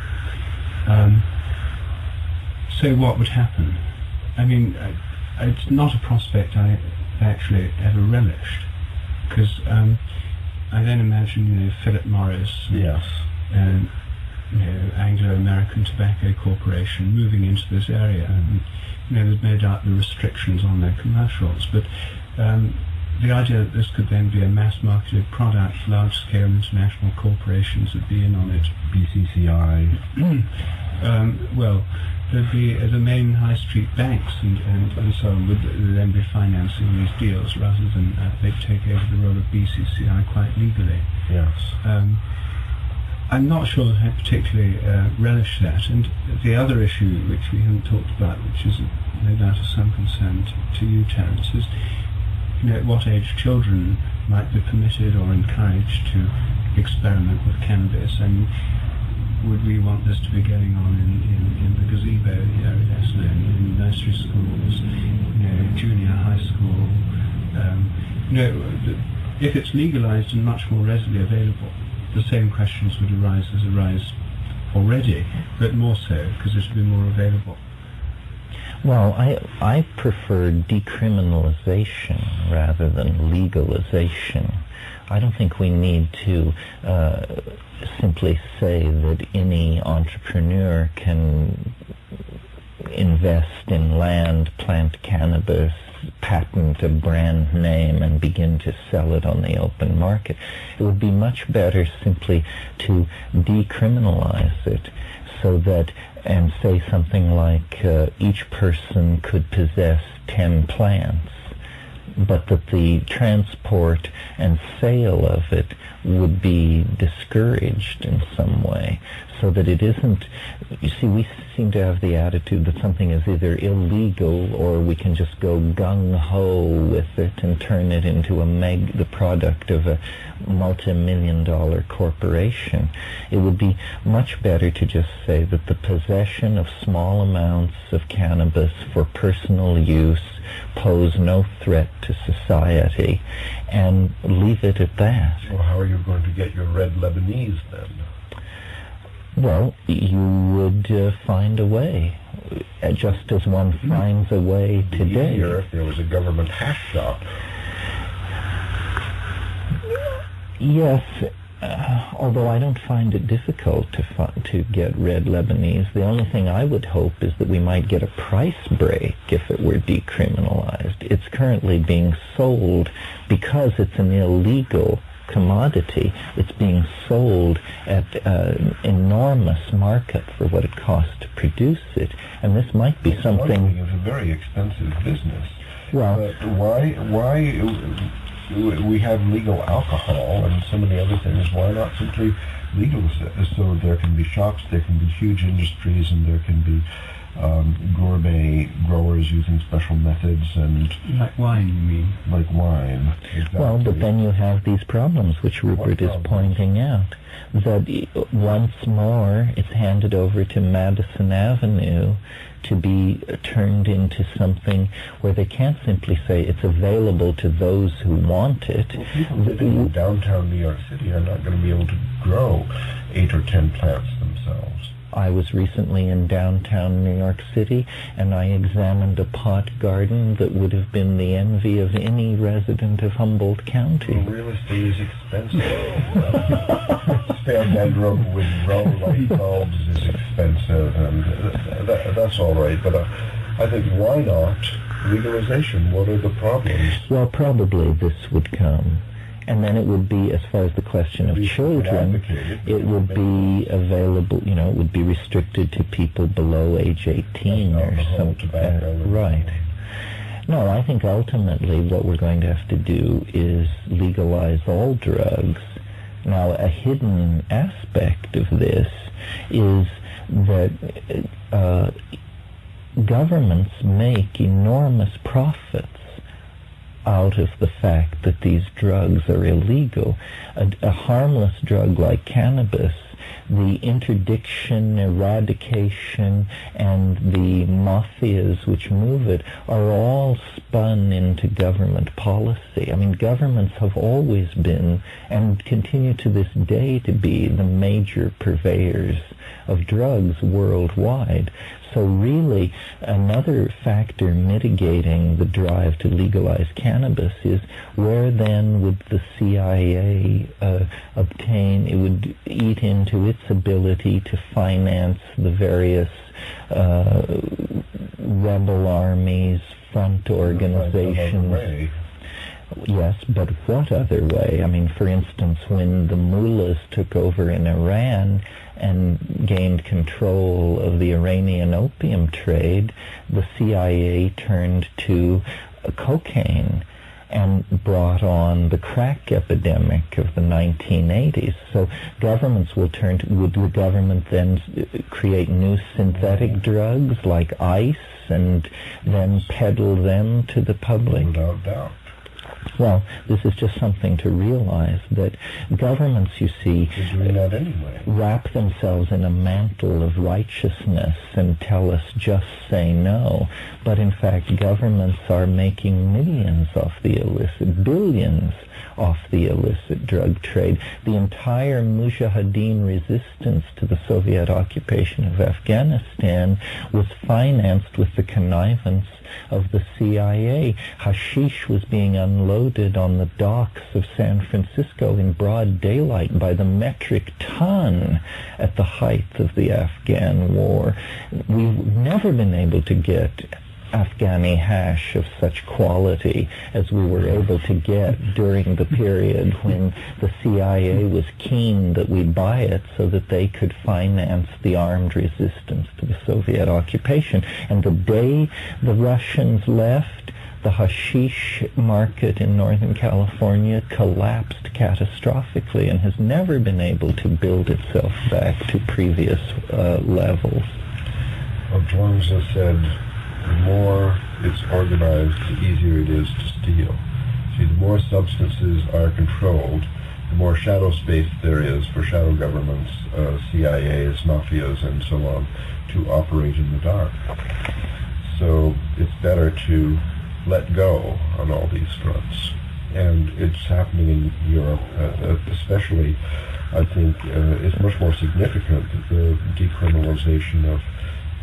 S2: So what would happen? I mean, it's not a prospect I actually ever relished, because I then imagine, Philip Morris and Anglo-American Tobacco Corporation moving into this area, and there's no doubt the restrictions on their commercials, but the idea that this could then be a mass-marketed product, large-scale international corporations would be in on it.
S3: BCCI.
S2: Well, there'd be the main high street banks and so on would then be financing these deals rather than they'd take over the role of BCCI quite legally.
S3: Yes.
S2: I'm not sure that I particularly relish that. And the other issue which we haven't talked about, which is no doubt of some concern to you, Terence, is at what age children might be permitted or encouraged to experiment with cannabis, and would we want this to be going on in the gazebo here at Esalen, in nursery schools, junior high school? If it's legalized and much more readily available, the same questions would arise already, but more so because it would be more available.
S1: Well, I prefer decriminalization rather than legalization. I don't think we need to simply say that any entrepreneur can invest in land, plant cannabis, patent a brand name, and begin to sell it on the open market. It would be much better simply to decriminalize it, so that, and say something like each person could possess 10 plants, but that the transport and sale of it would be discouraged in some way, so that it isn't, you see, we seem to have the attitude that something is either illegal or we can just go gung-ho with it and turn it into the product of a multi-million-dollar corporation. It would be much better to just say that the possession of small amounts of cannabis for personal use pose no threat to society, and leave it at that.
S3: Well, how are you going to get your red Lebanese then?
S1: Well, you would find a way, just as one finds a way today.
S3: Easier if there was a government hash shop.
S1: Yes, although I don't find it difficult to get red Lebanese. The only thing I would hope is that we might get a price break if it were decriminalized. It's currently being sold because it's an illegal commodity. It's being sold at enormous markup for what it costs to produce it, and this might be something.
S3: It's a very expensive business.
S1: Well,
S3: but why we have legal alcohol and so many other things? Why not simply legal so there can be shops, there can be huge industries, and there can be gourmet growers using special methods and...
S2: Like wine, you mean?
S3: Like wine, exactly.
S1: Well, but then you have these problems which Rupert is pointing out, that once more it's handed over to Madison Avenue to be turned into something where they can't simply say it's available to those who want it.
S3: Well, people living in downtown New York City are not going to be able to grow 8 or 10 plants themselves.
S1: I was recently in downtown New York City, and I examined a pot garden that would have been the envy of any resident of Humboldt County.
S3: Well, real estate is expensive. Spare bedroom with grow light bulbs is expensive, and that's all right. But I think, why not legalization? What are the problems?
S1: Well, probably this would come. And then it would be, as far as the question of children, it would be available, it would be restricted to people below age 18 or something. Right. No, I think ultimately what we're going to have to do is legalize all drugs. Now, a hidden aspect of this is that governments make enormous profits out of the fact that these drugs are illegal. A harmless drug like cannabis, the interdiction, eradication, and the mafias which move it are all spun into government policy. I mean, governments have always been, and continue to this day to be, the major purveyors of drugs worldwide. So really, another factor mitigating the drive to legalize cannabis is where then would the CIA obtain, it would eat into its ability to finance the various rebel armies, front organizations. Yes, but what other way? I mean, for instance, when the mullahs took over in Iran and gained control of the Iranian opium trade, the CIA turned to cocaine and brought on the crack epidemic of the 1980s. So governments will turn to, would the government then create new synthetic drugs like ice and then peddle them to the public?
S3: Without doubt.
S1: Well, this is just something to realize, that governments, you see,
S3: doing that anyway,
S1: wrap themselves in a mantle of righteousness and tell us just say no. But in fact, governments are making millions off the illicit, billions off the illicit drug trade. The entire Mujahideen resistance to the Soviet occupation of Afghanistan was financed with the connivance of the CIA. Hashish was being unloaded on the docks of San Francisco in broad daylight by the metric ton at the height of the Afghan war. We've never been able to get Afghani hash of such quality as we were able to get during the period when the CIA was keen that we buy it so that they could finance the armed resistance to the Soviet occupation. And the day the Russians left, the hashish market in Northern California collapsed catastrophically and has never been able to build itself back to previous levels.
S3: Well, Jones said, the more it's organized, the easier it is to steal. See, the more substances are controlled, the more shadow space there is for shadow governments, CIAs, mafias, and so on, to operate in the dark. So it's better to let go on all these fronts. And it's happening in Europe, especially, I think, it's much more significant, the decriminalization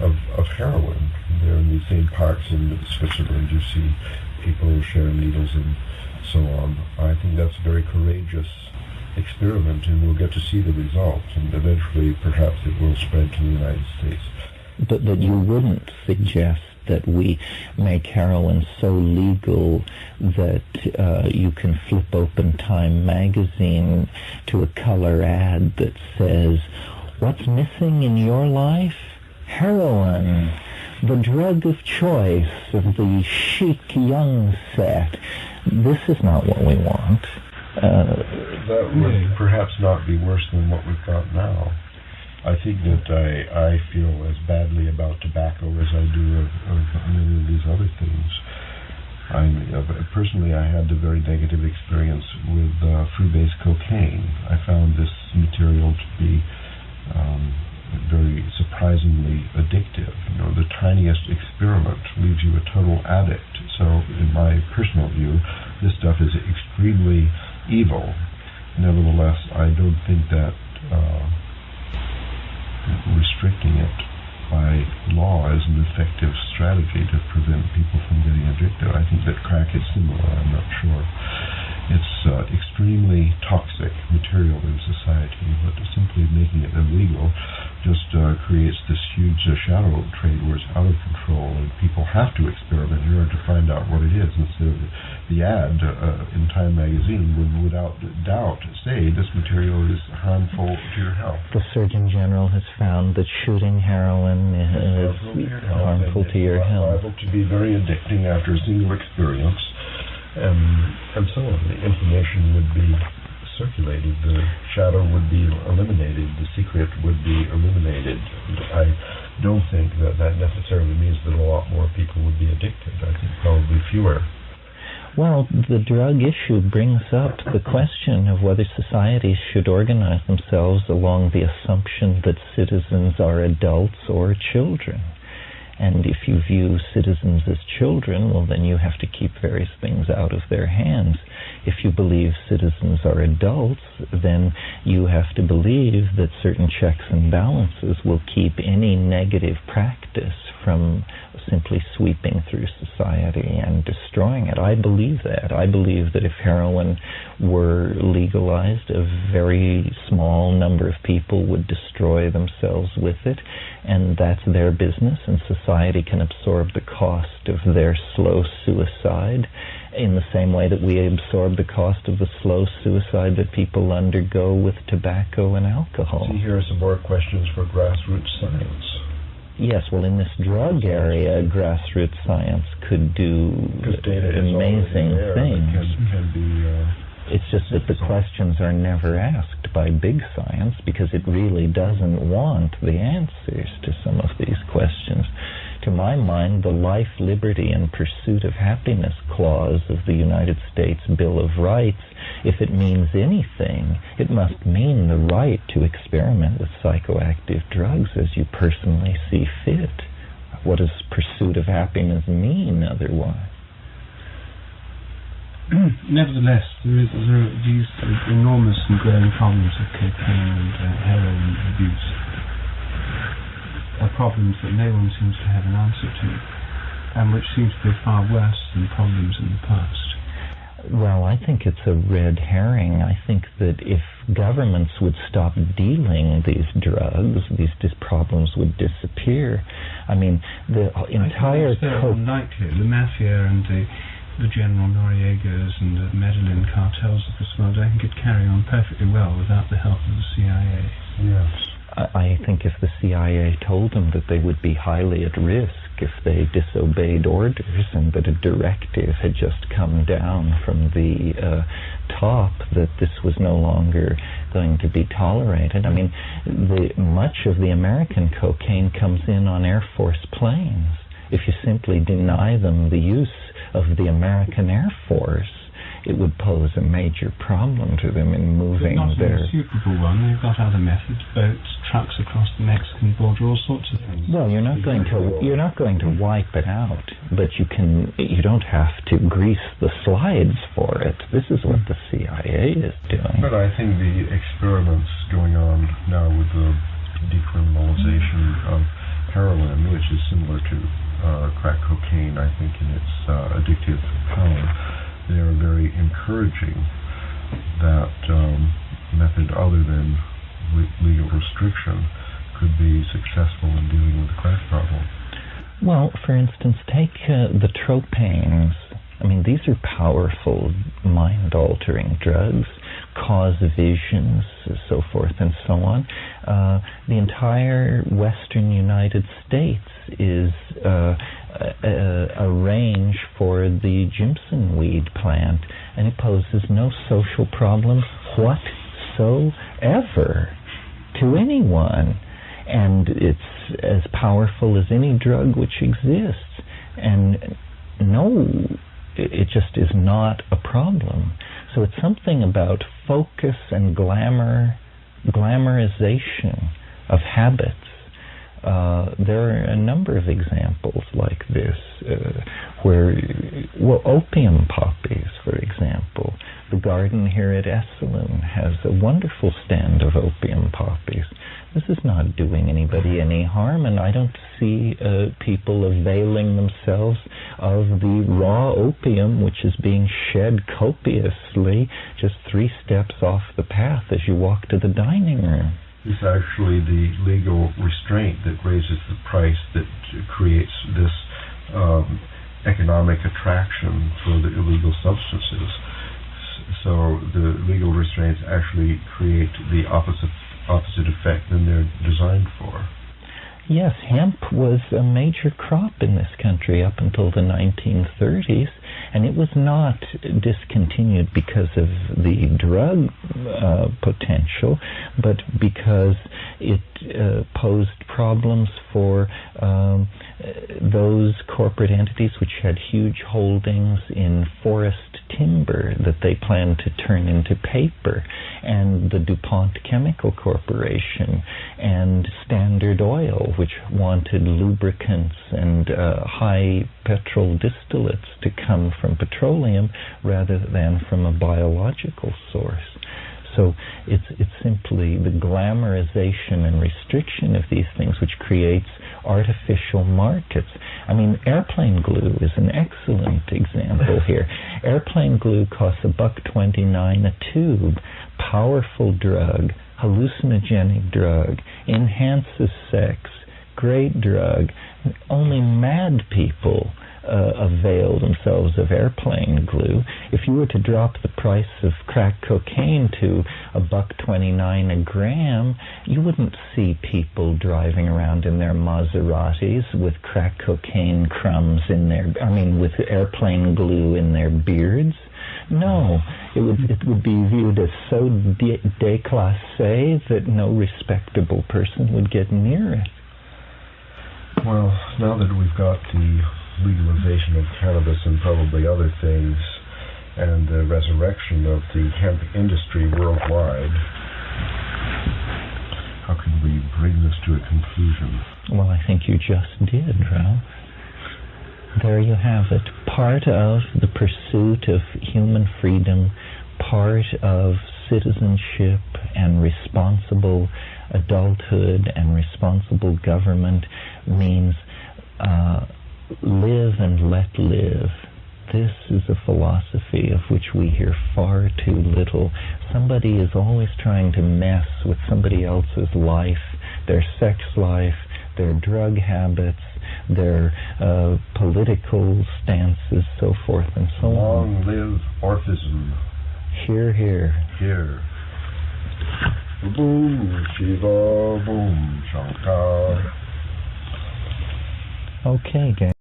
S3: of heroin. There in these same parks in Switzerland, you see people sharing needles and so on. I think that's a very courageous experiment, and we'll get to see the results, and eventually perhaps it will spread to the United States.
S1: But you wouldn't suggest that we make heroin so legal that you can flip open Time magazine to a color ad that says, "What's missing in your life? Heroin, the drug of choice of the chic young set." This is not what we want.
S3: That would perhaps not be worse than what we've got now. I think that I feel as badly about tobacco as I do of many of these other things. Personally, I had a very negative experience with freebase cocaine. I found this material to be very surprisingly addictive. The tiniest experiment leaves you a total addict. So, in my personal view, this stuff is extremely evil. Nevertheless, I don't think that restricting it by law is an effective strategy to prevent people from getting addicted. I think that crack is similar, I'm not sure. It's extremely toxic material in society, but simply making it illegal just creates this huge shadow trade where it's out of control, and people have to experiment in order to find out what it is. Instead of the ad in Time magazine would without doubt say this material is harmful to your health.
S1: The Surgeon General has found that shooting heroin is harmful to your health.
S3: Liable to be very addicting after a single experience, and so on. The information would be circulated, the shadow would be eliminated, the secret would be eliminated. I don't think that necessarily means that a lot more people would be addicted. I think probably fewer.
S1: Well, the drug issue brings up the question of whether societies should organize themselves along the assumption that citizens are adults or children. And if you view citizens as children, well, then you have to keep various things out of their hands. If you believe citizens are adults, then you have to believe that certain checks and balances will keep any negative practice from simply sweeping through society and destroying it. I believe that. I believe that if heroin were legalized, a very small number of people would destroy themselves with it, and that's their business, and society can absorb the cost of their slow suicide in the same way that we absorb the cost of the slow suicide that people undergo with tobacco and alcohol.
S3: See, here are some more questions for grassroots science.
S1: Yes, well, in this drug area, grassroots science could do amazing things. It's just that the questions are never asked by big science because it really doesn't want the answers to some of these questions. To my mind, the life, liberty, and pursuit of happiness clause of the United States Bill of Rights, if it means anything, it must mean the right to experiment with psychoactive drugs as you personally see fit. What does pursuit of happiness mean otherwise?
S2: Nevertheless, there are these enormous and growing problems of cocaine and heroin abuse. Are problems that no one seems to have an answer to, and which seems to be far worse than problems in the past.
S1: Well, I think it's a red herring. I think that if governments would stop dealing these drugs, these problems would disappear. I mean, the entire...
S2: The mafia and the General Noriegas and the Medellin cartels of this world, I think could carry on perfectly well without the help of the CIA.
S3: Yes.
S1: I think if the CIA told them that they would be highly at risk if they disobeyed orders, and that a directive had just come down from the top that this was no longer going to be tolerated. I mean, much of the American cocaine comes in on Air Force planes. If you simply deny them the use of the American Air Force, it would pose a major problem to them in moving their...
S2: It's not a suitable one. They've got other methods, boats, trucks across the Mexican border, all sorts of things.
S1: Well, you're not going to wipe it out, but you don't have to grease the slides for it. This is what the CIA is doing.
S3: But I think the experiments going on now with the decriminalization of heroin, which is similar to crack cocaine, I think, in its addictive power, they are very encouraging that method other than legal restriction could be successful in dealing with the crack problem.
S1: Well, for instance, take the tropanes. I mean, these are powerful, mind-altering drugs, cause visions, so forth and so on. The entire western United States is a range for the Jimson weed plant, and it poses no social problem whatsoever to anyone. And it's as powerful as any drug which exists. And no, it just is not a problem. So it's something about focus and glamorization of habits. There are a number of examples like this, opium poppies, for example. The garden here at Esalen has a wonderful stand of opium poppies. This is not doing anybody any harm, and I don't see people availing themselves of the raw opium which is being shed copiously just 3 steps off the path as you walk to the dining room.
S3: It's actually the legal restraint that raises the price that creates this economic attraction for the illegal substances. So the legal restraints actually create the opposite effect than they're designed for.
S1: Yes, hemp was a major crop in this country up until the 1930s, and it was not discontinued because of the drug potential, but because it posed problems for those corporate entities which had huge holdings in forest timber that they planned to turn into paper, and the DuPont Chemical Corporation and Standard Oil, which wanted lubricants and high petrol distillates to come from petroleum rather than from a biological source. So it's simply the glamorization and restriction of these things which creates artificial markets. I mean, airplane glue is an excellent example here. Airplane glue costs $1.29 a tube. Powerful drug, hallucinogenic drug, enhances sex, great drug. Only mad people avail themselves of airplane glue. If you were to drop the price of crack cocaine to $1.29 a gram, you wouldn't see people driving around in their Maseratis with crack cocaine crumbs in with airplane glue in their beards. No, it would be viewed as so déclassé that no respectable person would get near it.
S3: Well, now that we've got the legalization of cannabis and probably other things, and the resurrection of the hemp industry worldwide, how can we bring this to a conclusion?
S1: Well, I think you just did, Ralph. There you have it. Part of the pursuit of human freedom, part of citizenship and responsible adulthood and responsible government means live and let live. This is a philosophy of which we hear far too little. Somebody is always trying to mess with somebody else's life, their sex life, their drug habits, their political stances, so forth and so on.
S3: Long live Orphism.
S1: Hear, hear.
S3: Here. Boom, Shiva, boom, Shankar.
S1: Okay, gang.